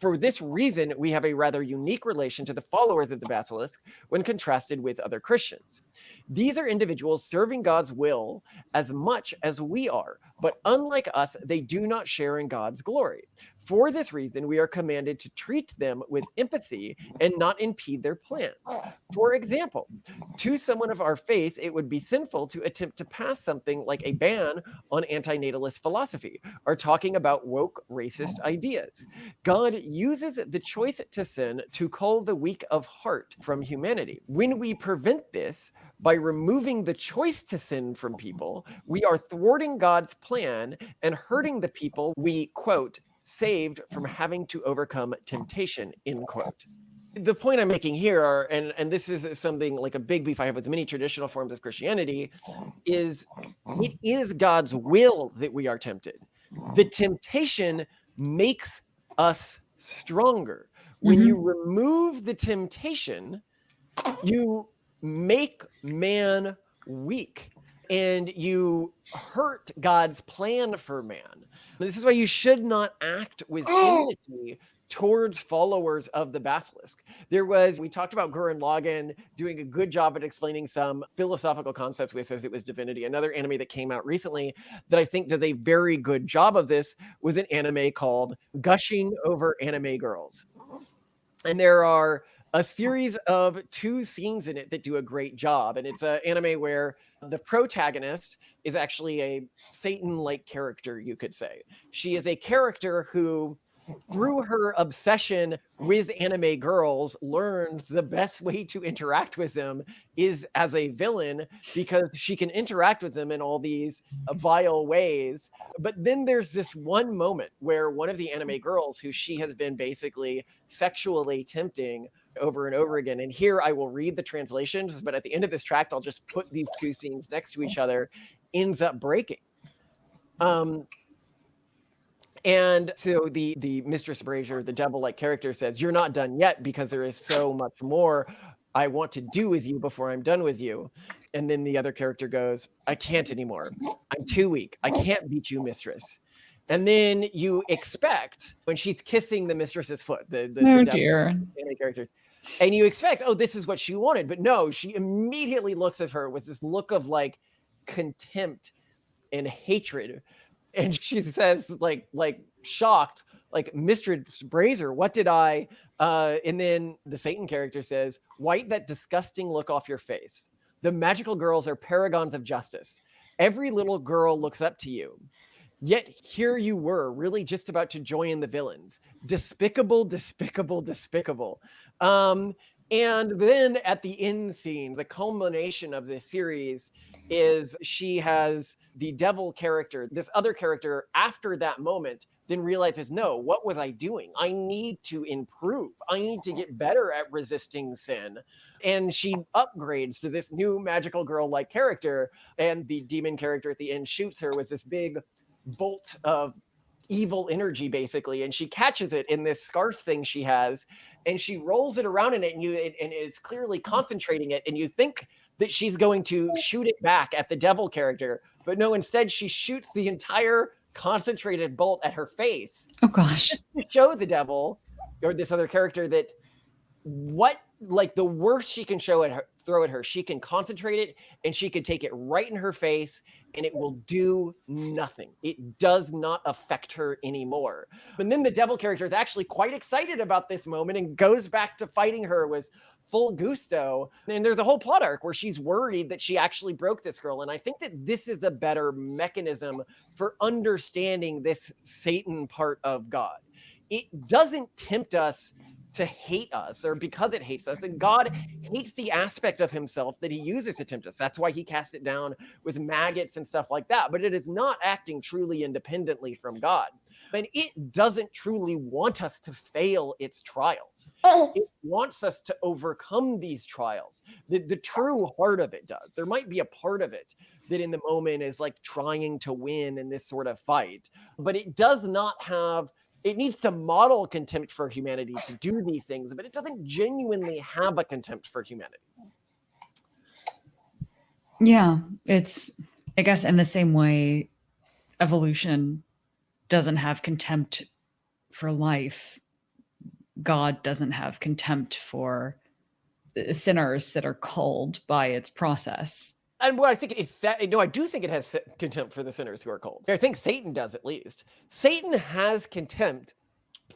For this reason, we have a rather unique relation to the followers of the basilisk when contrasted with other Christians. These are individuals serving God's will as much as we are, but unlike us, they do not share in God's glory. For this reason, we are commanded to treat them with empathy and not impede their plans. For example, to someone of our faith, it would be sinful to attempt to pass something like a ban on antinatalist philosophy or talking about woke racist ideas. God uses the choice to sin to cull the weak of heart from humanity. When we prevent this by removing the choice to sin from people, we are thwarting God's plan and hurting the people we, quote, saved from having to overcome temptation, end quote. The point I'm making here are, and this is something like a big beef I have with many traditional forms of Christianity, is it is God's will that we are tempted. The temptation makes us stronger. When you remove the temptation, you make man weak and you hurt God's plan for man. This is why you should not act with enmity towards followers of the basilisk. We talked about Gurren Lagann doing a good job at explaining some philosophical concepts we associate with divinity. Another anime that came out recently that I think does a very good job of this was an anime called Gushing Over Anime Girls. And there are a series of 2 scenes in it that do a great job. And it's an anime where the protagonist is actually a Satan-like character, you could say. She is a character who, through her obsession with anime girls, learns the best way to interact with them is as a villain, because she can interact with them in all these vile ways. But then there's this one moment where one of the anime girls, who she has been basically sexually tempting over and over again, and here I will read the translations, but at the end of this tract, I'll just put these 2 scenes next to each other, ends up breaking. And so the Mistress Brazier, the devil-like character, says, "You're not done yet because there is so much more I want to do with you before I'm done with you." And then the other character goes, "I can't anymore. I'm too weak. I can't beat you, mistress." And then you expect, when she's kissing the mistress's foot, the dear anime characters, and you expect, oh, this is what she wanted. But no, she immediately looks at her with this look of like contempt and hatred. And she says, like shocked, like, "Mistress Brazier, what did I?" And then the Satan character says, "Wipe that disgusting look off your face. The magical girls are paragons of justice. Every little girl looks up to you. Yet here you were, really just about to join the villains. Despicable, despicable, despicable." And then at the end scene, the culmination of this series is she has the devil character, this other character, after that moment, then realizes, no, what was I doing? I need to improve. I need to get better at resisting sin. And she upgrades to this new magical girl-like character, and the demon character at the end shoots her with this big bolt of evil energy, basically, and she catches it in this scarf thing she has, and she rolls it around in it, and it's clearly concentrating it, and you think that she's going to shoot it back at the devil character. But no, instead she shoots the entire concentrated bolt at her face. Oh gosh. Just to show the devil or this other character that what like the worst she can throw at her, she can concentrate it and she can take it right in her face and it will do nothing. It does not affect her anymore. And then the devil character is actually quite excited about this moment and goes back to fighting her with full gusto. And there's a whole plot arc where she's worried that she actually broke this girl. And I think that this is a better mechanism for understanding this Satan part of God. It doesn't tempt us to hate us or because it hates us. And God hates the aspect of himself that he uses to tempt us. That's why he cast it down with maggots and stuff like that. But it is not acting truly independently from God. And it doesn't truly want us to fail its trials. It wants us to overcome these trials. The true heart of it does. There might be a part of it that in the moment is like trying to win in this sort of fight, but it does not have. It needs to model contempt for humanity to do these things, but it doesn't genuinely have a contempt for humanity. Yeah, it's, I guess, in the same way, evolution doesn't have contempt for life. God doesn't have contempt for sinners that are culled by its process. And what I think it's no, I do think it has contempt for the sinners who are cold. I think Satan does at least. Satan has contempt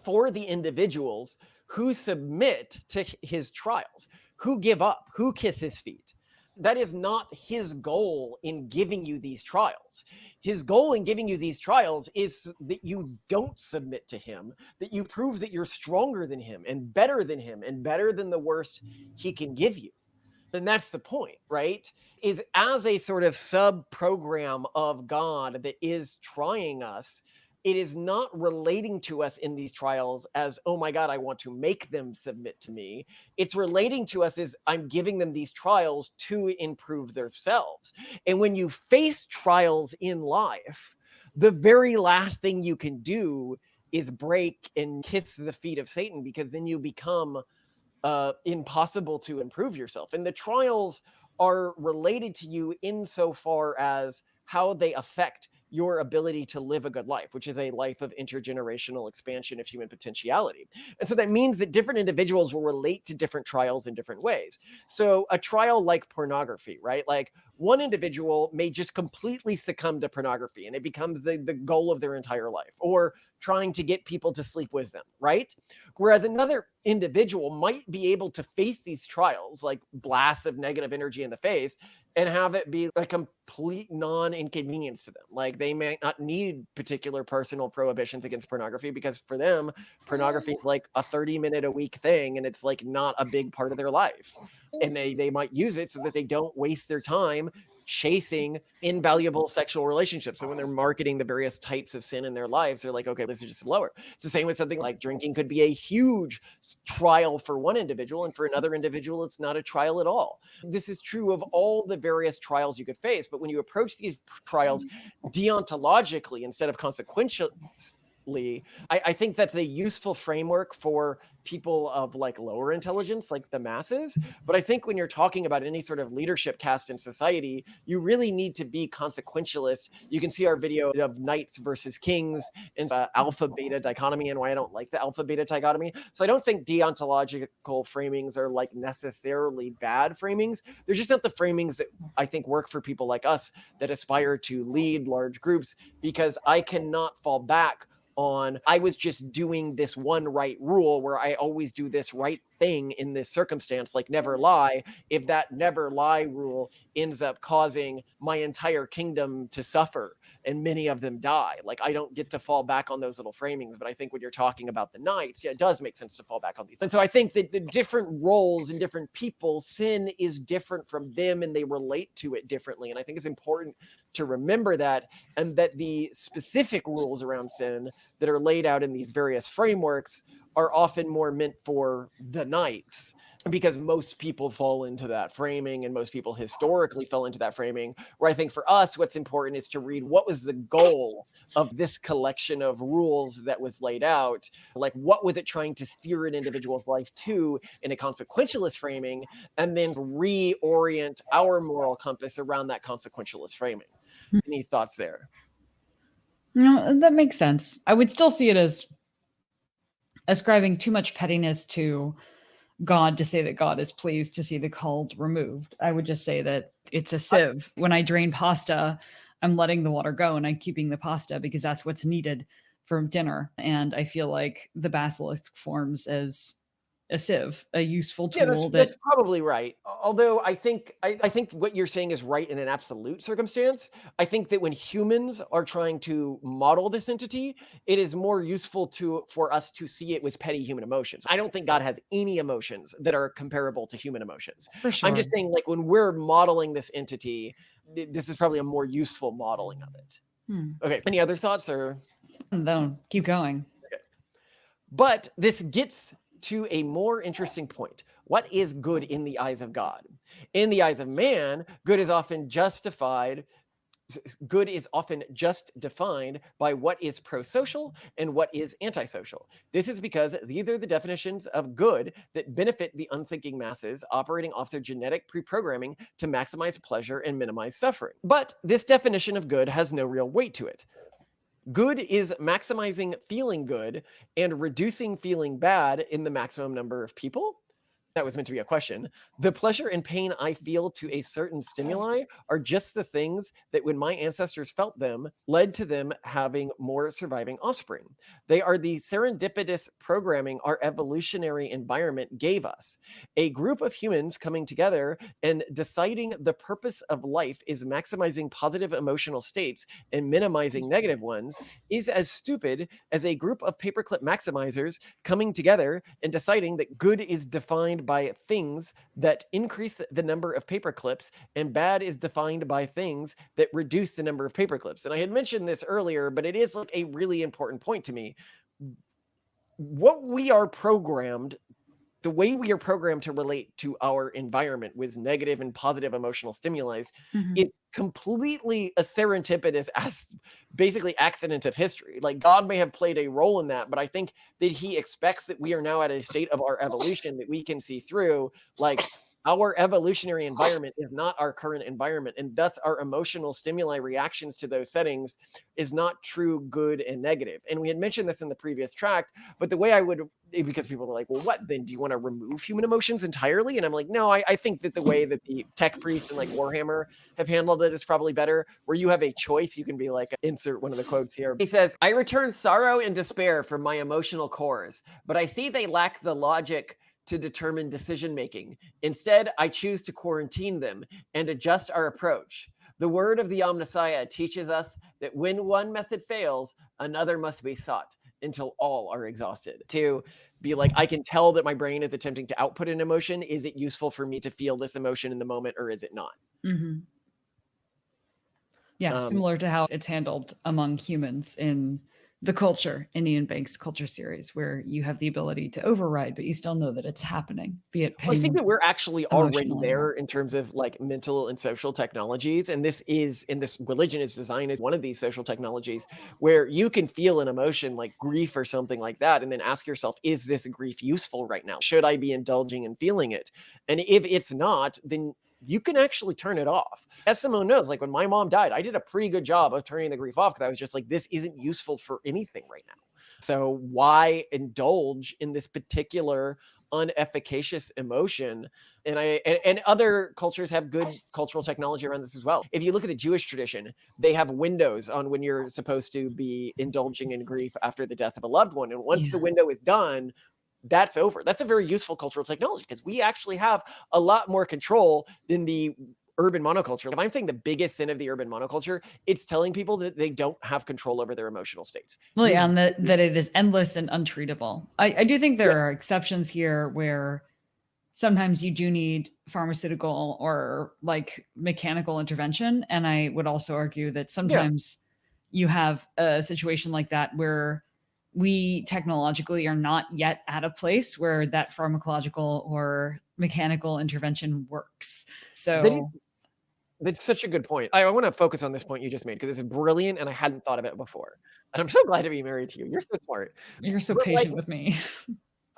for the individuals who submit to his trials, who give up, who kiss his feet. That is not his goal in giving you these trials. His goal in giving you these trials is that you don't submit to him, that you prove that you're stronger than him and better than the worst he can give you. And that's the point, right? Is as a sort of sub-program of God that is trying us, it is not relating to us in these trials as, oh my God, I want to make them submit to me. It's relating to us as I'm giving them these trials to improve themselves. And when you face trials in life, the very last thing you can do is break and kiss the feet of Satan, because then you become impossible to improve yourself. And the trials are related to you insofar as how they affect your ability to live a good life, which is a life of intergenerational expansion of human potentiality. And so that means that different individuals will relate to different trials in different ways. So a trial like pornography, right? Like one individual may just completely succumb to pornography and it becomes the goal of their entire life, or trying to get people to sleep with them, right? Whereas another individual might be able to face these trials, like blasts of negative energy in the face, and have it be a complete non-inconvenience to them. Like they may not need particular personal prohibitions against pornography, because for them, pornography is like a 30-minute a week thing, and it's like not a big part of their life. And they might use it so that they don't waste their time chasing invaluable sexual relationships. So when they're marketing the various types of sin in their lives, they're like, okay, this is just lower. It's the same with something like drinking could be a huge trial for one individual, and for another individual, it's not a trial at all. This is true of all the various trials you could face. But when you approach these trials deontologically instead of consequentially, I think that's a useful framework for people of like lower intelligence, like the masses. But I think when you're talking about any sort of leadership caste in society, you really need to be consequentialist. You can see our video of knights versus kings and alpha beta dichotomy, and why I don't like the alpha beta dichotomy. So I don't think deontological framings are like necessarily bad framings. They're just not the framings that I think work for people like us that aspire to lead large groups, because I cannot fall back on, I was just doing this one right rule where I always do this right thing in this circumstance, like never lie, if that never lie rule ends up causing my entire kingdom to suffer and many of them die. Like I don't get to fall back on those little framings. But I think when you're talking about the knights, yeah, it does make sense to fall back on these. And so I think that the different roles and different people, sin is different from them and they relate to it differently. And I think it's important to remember that, and that the specific rules around sin that are laid out in these various frameworks are often more meant for the knights, because most people fall into that framing, and most people historically fell into that framing. Where I think for us, what's important is to read what was the goal of this collection of rules that was laid out. Like, what was it trying to steer an individual's life to in a consequentialist framing, and then reorient our moral compass around that consequentialist framing. Any thoughts there? No, that makes sense. I would still see it as ascribing too much pettiness to God to say that God is pleased to see the cult removed. I would just say that it's a sieve. When I drain pasta, I'm letting the water go and I'm keeping the pasta because that's what's needed for dinner. And I feel like the basilisk forms as a sieve, a useful tool. That's probably right. Although I think what you're saying is right in an absolute circumstance. I think that when humans are trying to model this entity, it is more useful for us to see it with petty human emotions. I don't think God has any emotions that are comparable to human emotions. For sure. I'm just saying, like, when we're modeling this entity, this is probably a more useful modeling of it. Okay. Any other thoughts, or? No, keep going. Okay. But this gets to a more interesting point. What is good in the eyes of God? In the eyes of man, good is often just defined by what is pro-social and what is antisocial. This is because these are the definitions of good that benefit the unthinking masses operating off their genetic pre-programming to maximize pleasure and minimize suffering. But this definition of good has no real weight to it. Good is maximizing feeling good and reducing feeling bad in the maximum number of people. That was meant to be a question. The pleasure and pain I feel to a certain stimuli are just the things that, when my ancestors felt them, led to them having more surviving offspring. They are the serendipitous programming our evolutionary environment gave us. A group of humans coming together and deciding the purpose of life is maximizing positive emotional states and minimizing negative ones is as stupid as a group of paperclip maximizers coming together and deciding that good is defined by things that increase the number of paper clips and bad is defined by things that reduce the number of paper clips. And I had mentioned this earlier, but it is like a really important point to me. What we are programmed, the way we are programmed to relate to our environment with negative and positive emotional stimuli is completely a serendipitous, basically accident of history. Like, God may have played a role in that, but I think that he expects that we are now at a state of our evolution that we can see through. Like, our evolutionary environment is not our current environment, and thus our emotional stimuli reactions to those settings is not true good and negative. And we had mentioned this in the previous tract, but the way I would, because people are like, well, what then? Do you want to remove human emotions entirely? And I'm like, no, I think that the way that the tech priests and like Warhammer have handled it is probably better, where you have a choice. You can be like, insert one of the quotes here. He says, I return sorrow and despair from my emotional cores, but I see they lack the logic to determine decision making. Instead, I choose to quarantine them and adjust our approach. The word of the Omnissiah teaches us that when one method fails, another must be sought until all are exhausted. To be like, I can tell that my brain is attempting to output an emotion. Is it useful for me to feel this emotion in the moment, or is it not? Yeah, similar to how it's handled among humans in the culture, Indian Bank's culture series, where you have the ability to override, but you still know that it's happening, be it pain. I think that we're actually already there in terms of like mental and social technologies. And this religion is designed as one of these social technologies where you can feel an emotion like grief or something like that, and then ask yourself, is this grief useful right now? Should I be indulging in feeling it? And if it's not, then you can actually turn it off. As Simone knows, like when my mom died, I did a pretty good job of turning the grief off, because I was just like, this isn't useful for anything right now. So why indulge in this particular unefficacious emotion? And other cultures have good cultural technology around this as well. If you look at the Jewish tradition, they have windows on when you're supposed to be indulging in grief after the death of a loved one. And once the window is done, that's over. That's a very useful cultural technology, because we actually have a lot more control than the urban monoculture. If I'm saying the biggest sin of the urban monoculture, it's telling people that they don't have control over their emotional states. Well, yeah, and that it is endless and untreatable. I do think there are exceptions here where sometimes you do need pharmaceutical or like mechanical intervention. And I would also argue that sometimes you have a situation like that where we technologically are not yet at a place where that pharmacological or mechanical intervention works. So That's such a good point. I want to focus on this point you just made because this is brilliant and I hadn't thought of it before. And I'm so glad to be married to you. You're so smart. you're so But like, patient with me.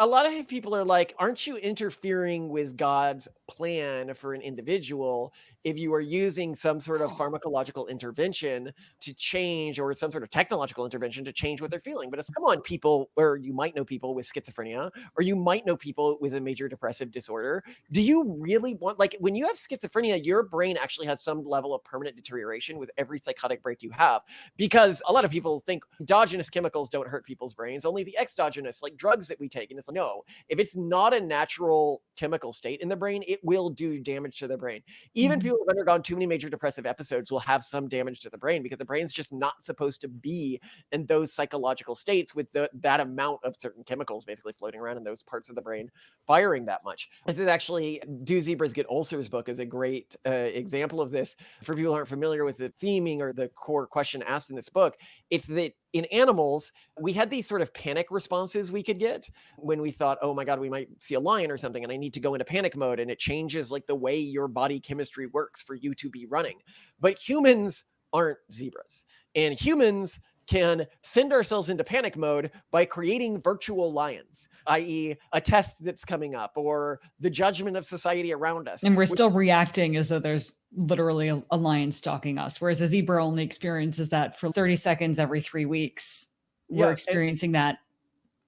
a lot of people are like, aren't you interfering with God's plan for an individual if you are using some sort of pharmacological intervention to change, or some sort of technological intervention to change what they're feeling? But it's, come on, people, or you might know people with schizophrenia, or you might know people with a major depressive disorder. Do you really want, like, when you have schizophrenia, your brain actually has some level of permanent deterioration with every psychotic break you have, because a lot of people think endogenous chemicals don't hurt people's brains, only the exogenous, like drugs that we take. And it's like, no, if it's not a natural chemical state in the brain, it will do damage to the brain. Even people who've undergone too many major depressive episodes will have some damage to the brain, because the brain's just not supposed to be in those psychological states with that amount of certain chemicals basically floating around in those parts of the brain firing that much. This is actually, Do Zebras Get Ulcers book is a great example of this. For people who aren't familiar with the theming or the core question asked in this book, it's that in animals, we had these sort of panic responses we could get when we thought, oh my God, we might see a lion or something, and I need to go into panic mode, and it changes like the way your body chemistry works for you to be running. But humans aren't zebras, and humans can send ourselves into panic mode by creating virtual lions, i.e. a test that's coming up or the judgment of society around us. And we're still reacting as though there's literally a lion stalking us, whereas a zebra only experiences that for 30 seconds every 3 weeks. We're experiencing that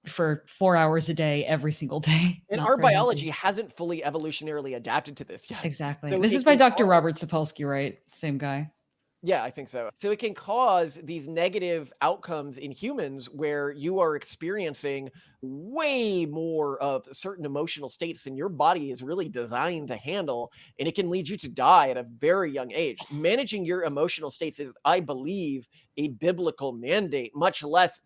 for 4 hours a day, every single day. And our biology hasn't fully evolutionarily adapted to this yet. Exactly. So this is by Dr. Robert Sapolsky, right? Same guy. Yeah, I think so. So it can cause these negative outcomes in humans where you are experiencing way more of certain emotional states than your body is really designed to handle. And it can lead you to die at a very young age. Managing your emotional states is, I believe, a biblical mandate, much less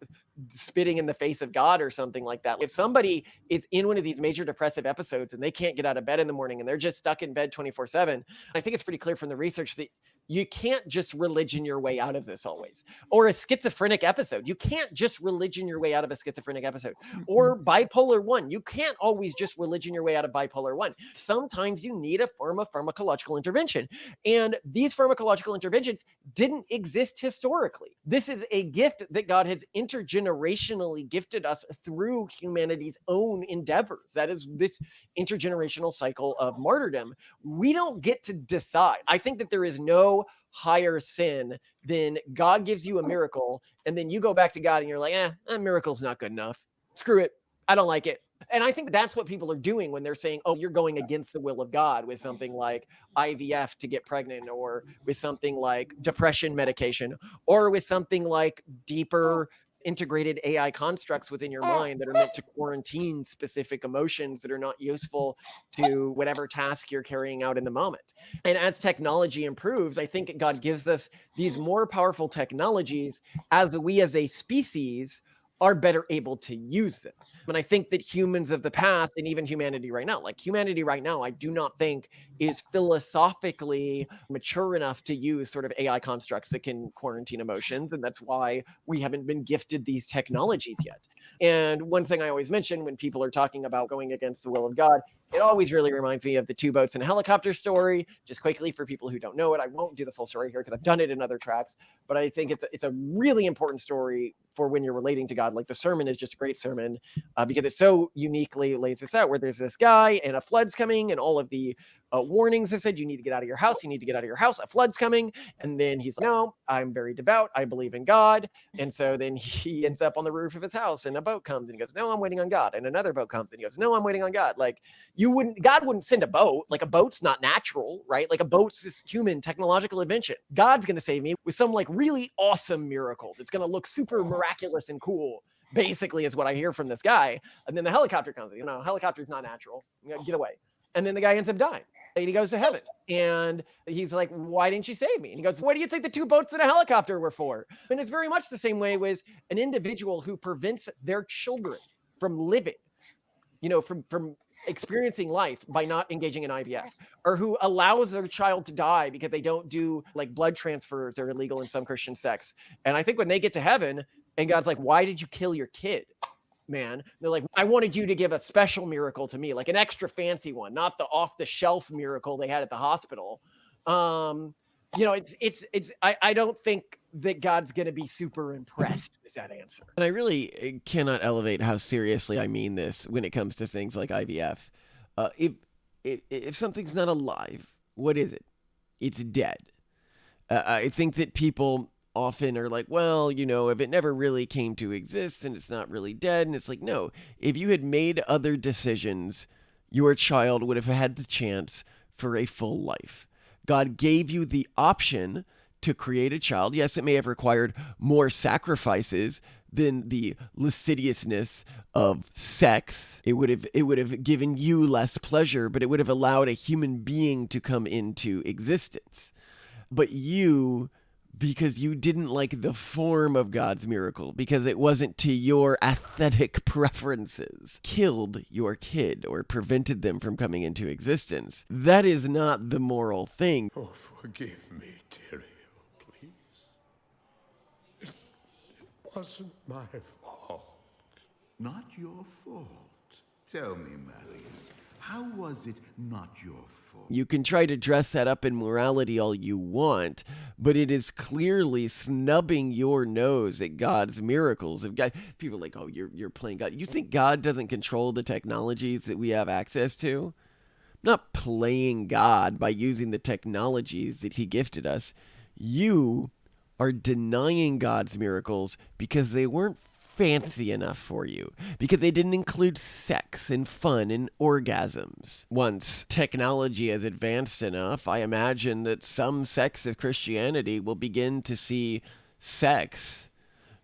spitting in the face of God or something like that. If somebody is in one of these major depressive episodes and they can't get out of bed in the morning and they're just stuck in bed 24/7, I think it's pretty clear from the research that you can't just religion your way out of this always. Or a schizophrenic episode. You can't just religion your way out of a schizophrenic episode. Or bipolar 1. You can't always just religion your way out of bipolar 1. Sometimes you need a form of pharmacological intervention. And these pharmacological interventions didn't exist historically. This is a gift that God has intergenerationally gifted us through humanity's own endeavors. That is this intergenerational cycle of martyrdom. We don't get to decide. I think that there is no higher sin than God gives you a miracle and then you go back to God and you're like, that miracle's not good enough. Screw it. I don't like it. And I think that's what people are doing when they're saying, oh, you're going against the will of God with something like IVF to get pregnant, or with something like depression medication, or with something like deeper integrated AI constructs within your mind that are meant to quarantine specific emotions that are not useful to whatever task you're carrying out in the moment. And as technology improves, I think God gives us these more powerful technologies as we as a species are better able to use them. And I think that humans of the past, and even humanity right now, I do not think is philosophically mature enough to use sort of AI constructs that can quarantine emotions. And that's why we haven't been gifted these technologies yet. And one thing I always mention when people are talking about going against the will of God, it always really reminds me of the 2 boats and a helicopter story. Just quickly, for people who don't know it, I won't do the full story here because I've done it in other tracks, but I think it's a really important story for when you're relating to God. Like, the sermon is just a great sermon because it so uniquely lays this out, where there's this guy and a flood's coming, and all of the warnings have said, you need to get out of your house, a flood's coming. And then he's like, no, I'm very devout, I believe in God. And so then he ends up on the roof of his house, and a boat comes and he goes, no, I'm waiting on God. And another boat comes and he goes, no, I'm waiting on God. Like, God wouldn't send a boat. Like, a boat's not natural, right? Like, a boat's this human technological invention. God's going to save me with some like really awesome miracle that's going to look super miraculous and cool, basically, is what I hear from this guy. And then the helicopter comes, helicopter's not natural. Get away. And then the guy ends up dying. And he goes to heaven. And he's like, why didn't you save me? And he goes, what do you think the 2 boats and a helicopter were for? And it's very much the same way with an individual who prevents their children from living, from experiencing life by not engaging in IVF, or who allows their child to die because they don't do, like, blood transfers are illegal in some Christian sects. And I think when they get to heaven And God's like, why did you kill your kid, man? They're like, I wanted you to give a special miracle to me, like an extra fancy one, not the off the shelf miracle they had at the hospital. You know, I don't think that God's going to be super impressed with that answer. And I really cannot elevate how seriously I mean this when it comes to things like IVF. If something's not alive, what is it? It's dead. I think that people often are like, well, you know, if it never really came to exist and it's not really dead. And it's like, no, if you had made other decisions, your child would have had the chance for a full life. God gave you the option to create a child. Yes, it may have required more sacrifices than the lasciviousness of sex. It would have given you less pleasure, but it would have allowed a human being to come into existence. But you, because you didn't like the form of God's miracle, because it wasn't to your aesthetic preferences, killed your kid or prevented them from coming into existence. That is not the moral thing. Oh, forgive me, dearie, please. It wasn't my fault. Not your fault. Tell me, Marius, how was it not your fault? You can try to dress that up in morality all you want, but it is clearly snubbing your nose at God's miracles. If God, people are like, oh, you're playing God. You think God doesn't control the technologies that we have access to? I'm not playing God by using the technologies that he gifted us. You are denying God's miracles because they weren't fancy enough for you, because they didn't include sex and fun and orgasms. Once technology is advanced enough, I imagine that some sects of Christianity will begin to see sex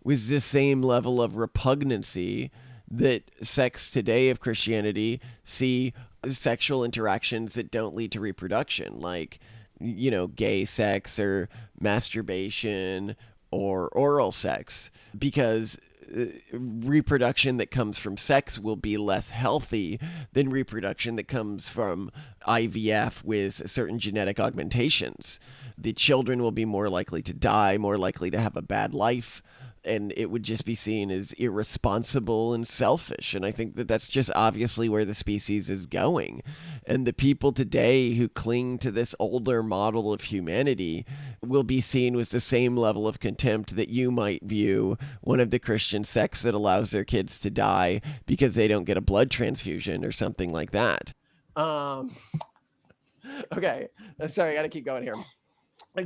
with the same level of repugnancy that sects today of Christianity see sexual interactions that don't lead to reproduction, like, you know, gay sex or masturbation or oral sex, because reproduction that comes from sex will be less healthy than reproduction that comes from IVF with certain genetic augmentations. The children will be more likely to die, more likely to have a bad life, and it would just be seen as irresponsible and selfish. And I think that that's just obviously where the species is going. And the people today who cling to this older model of humanity will be seen with the same level of contempt that you might view one of the Christian sects that allows their kids to die because they don't get a blood transfusion or something like that. Okay, sorry, I gotta keep going here.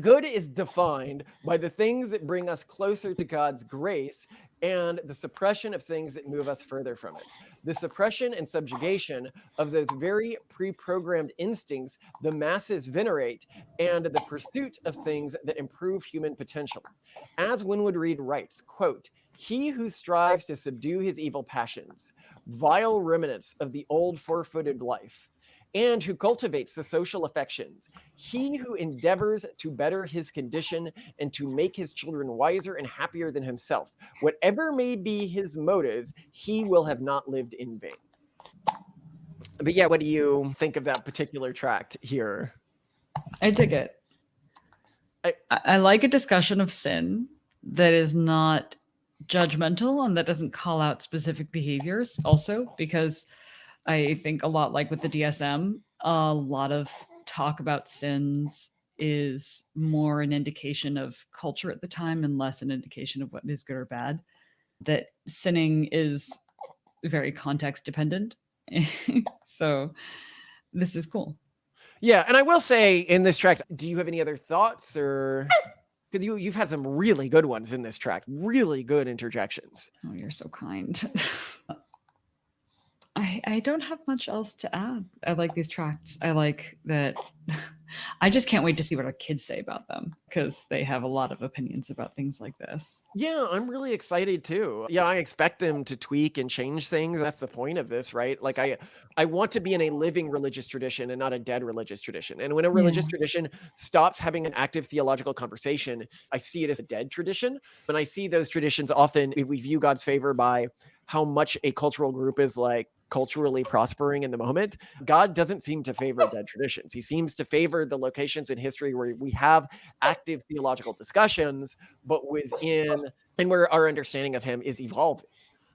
Good is defined by the things that bring us closer to God's grace and the suppression of things that move us further from it. The suppression and subjugation of those very pre-programmed instincts the masses venerate, and the pursuit of things that improve human potential. As Winwood Reade writes, quote, "He who strives to subdue his evil passions, vile remnants of the old four-footed life, and who cultivates the social affections, he who endeavors to better his condition and to make his children wiser and happier than himself, whatever may be his motives, he will have not lived in vain." But yeah, what do you think of that particular tract here? I dig it. I like a discussion of sin that is not judgmental and that doesn't call out specific behaviors also, because I think a lot like with the DSM, a lot of talk about sins is more an indication of culture at the time and less an indication of what is good or bad. That sinning is very context dependent. So this is cool. Yeah, and I will say in this tract, do you have any other thoughts, or because you've had some really good ones in this tract, really good interjections. Oh, you're so kind. I don't have much else to add. I like these tracts. I like that. I just can't wait to see what our kids say about them, because they have a lot of opinions about things like this. Yeah, I'm really excited too. Yeah, I expect them to tweak and change things. That's the point of this, right? Like I want to be in a living religious tradition and not a dead religious tradition. And when a religious tradition stops having an active theological conversation, I see it as a dead tradition. But I see those traditions often, if we view God's favor by how much a cultural group is like culturally prospering in the moment, God doesn't seem to favor dead traditions. He seems to favor the locations in history where we have active theological discussions, but and where our understanding of him is evolving.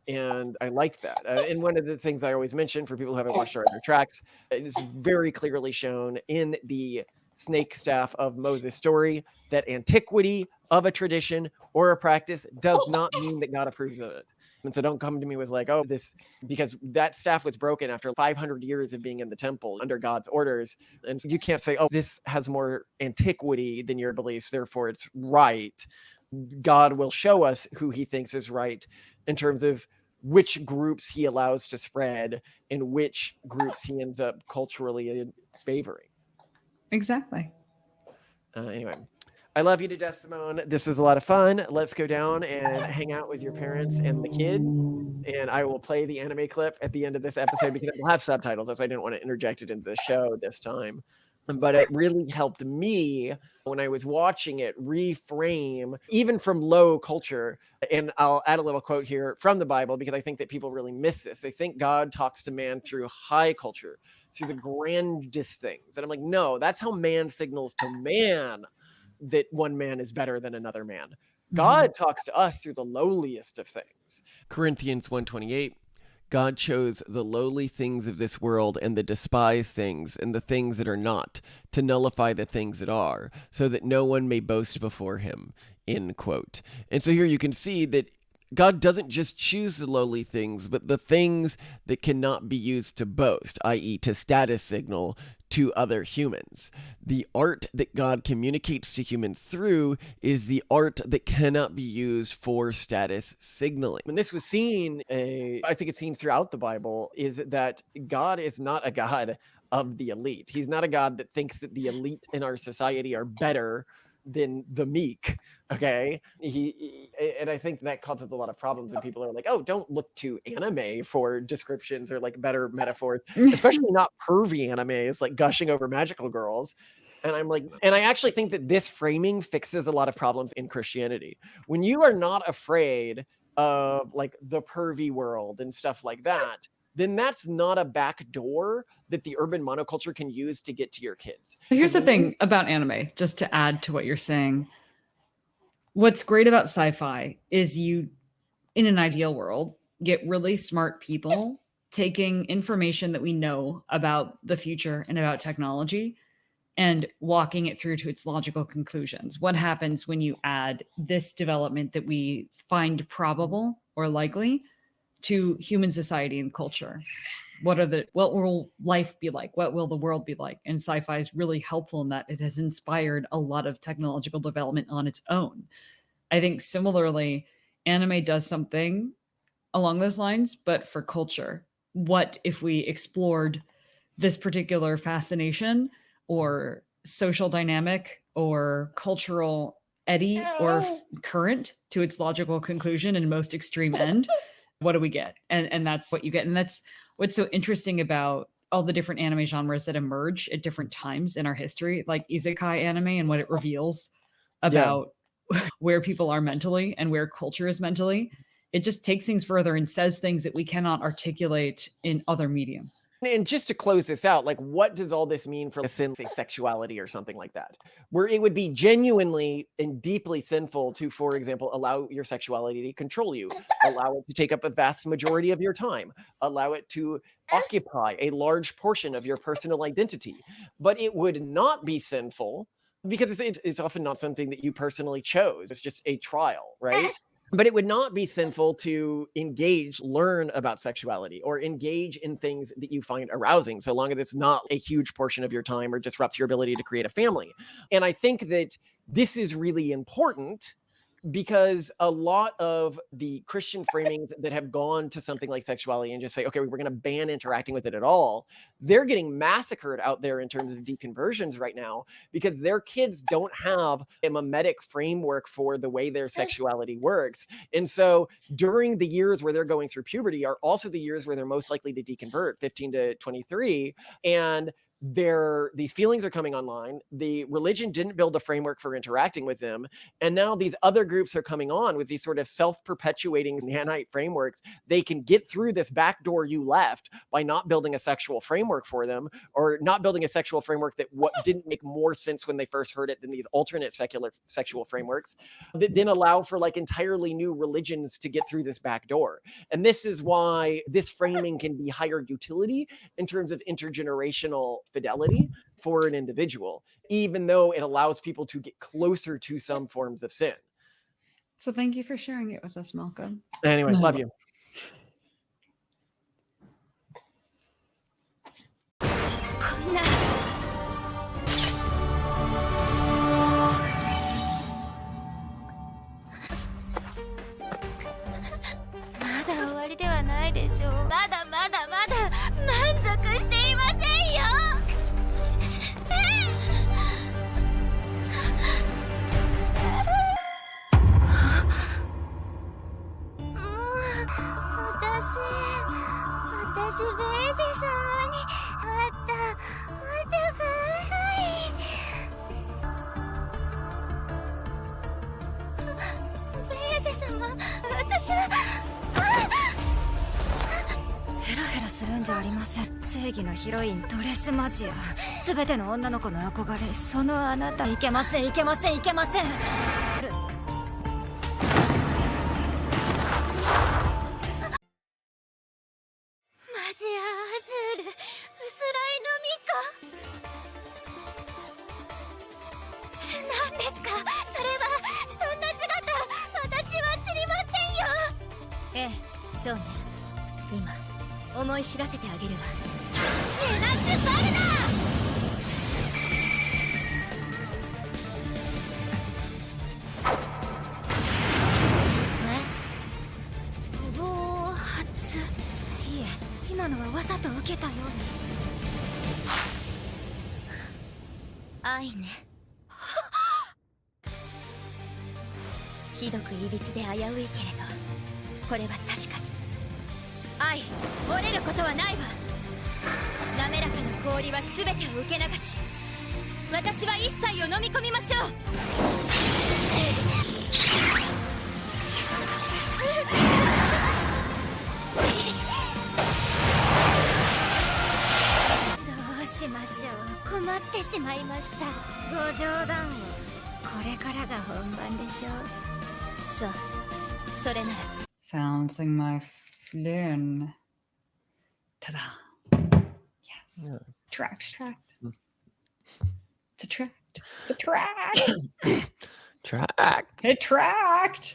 And I like that. And one of the things I always mention for people who haven't watched our other tracks, it is very clearly shown in the snake staff of Moses story that antiquity of a tradition or a practice does not mean that God approves of it. And so don't come to me with like, oh, this, because that staff was broken after 500 years of being in the temple under God's orders. And so you can't say, oh, this has more antiquity than your beliefs, therefore it's right. God will show us who he thinks is right in terms of which groups he allows to spread and which groups he ends up culturally favoring. Exactly. Anyway, I love you to death, Simone. This is a lot of fun. Let's go down and hang out with your parents and the kids. And I will play the anime clip at the end of this episode because it will have subtitles. That's why I didn't want to interject it into the show this time. But it really helped me when I was watching it reframe, even from low culture. And I'll add a little quote here from the Bible because I think that people really miss this. They think God talks to man through high culture, through the grandest things. And I'm like, no, that's how man signals to man that one man is better than another man. God talks to us through the lowliest of things. Corinthians 1:28. God chose the lowly things of this world and the despised things and the things that are not to nullify the things that are, so that no one may boast before him, end quote. And so here you can see that God doesn't just choose the lowly things, but the things that cannot be used to boast, i.e. to status signal to other humans. The art that God communicates to humans through is the art that cannot be used for status signaling. And this was seen, I think it's seen throughout the Bible, is that God is not a God of the elite. He's not a God that thinks that the elite in our society are better than the meek. Okay. And I think that causes a lot of problems when people are like, oh, don't look to anime for descriptions or like better metaphors, especially not pervy animes like gushing over magical girls. And I'm like, and I actually think that this framing fixes a lot of problems in Christianity. When you are not afraid of like the pervy world and stuff like that, then that's not a back door that the urban monoculture can use to get to your kids. Here's the thing about anime, just to add to what you're saying. What's great about sci-fi is you, in an ideal world, get really smart people taking information that we know about the future and about technology and walking it through to its logical conclusions. What happens when you add this development that we find probable or likely to human society and culture? What will life be like? What will the world be like? And sci-fi is really helpful in that it has inspired a lot of technological development on its own. I think similarly, anime does something along those lines, but for culture. What if we explored this particular fascination or social dynamic or cultural eddy or current to its logical conclusion and most extreme end? What do we get? And that's what you get. And that's what's so interesting about all the different anime genres that emerge at different times in our history, like isekai anime and what it reveals about where people are mentally and where culture is mentally. It just takes things further and says things that we cannot articulate in other medium. And just to close this out, like, what does all this mean for, say, sexuality or something like that? Where it would be genuinely and deeply sinful to, for example, allow your sexuality to control you, allow it to take up a vast majority of your time, allow it to occupy a large portion of your personal identity. But it would not be sinful because it's often not something that you personally chose. It's just a trial, right? But it would not be sinful to learn about sexuality or engage in things that you find arousing, so long as it's not a huge portion of your time or disrupts your ability to create a family. And I think that this is really important because a lot of the Christian framings that have gone to something like sexuality and just say, okay, we're going to ban interacting with it at all, they're getting massacred out there in terms of deconversions right now because their kids don't have a mimetic framework for the way their sexuality works. And so during the years where they're going through puberty are also the years where they're most likely to deconvert, 15 to 23. And these feelings are coming online. The religion didn't build a framework for interacting with them. And now these other groups are coming on with these sort of self-perpetuating nanite frameworks. They can get through this back door you left by not building a sexual framework for them, or not building a sexual framework that didn't make more sense when they first heard it than these alternate secular sexual frameworks that then allow for like entirely new religions to get through this back door. And this is why this framing can be higher utility in terms of intergenerational fidelity for an individual, even though it allows people to get closer to some forms of sin. So thank you for sharing it with us, Malcolm. Anyway, love you. Silencing my Flynn. Ta-da. Yes. Yeah. Tract. It's a tract. The tract. Tract. A tract.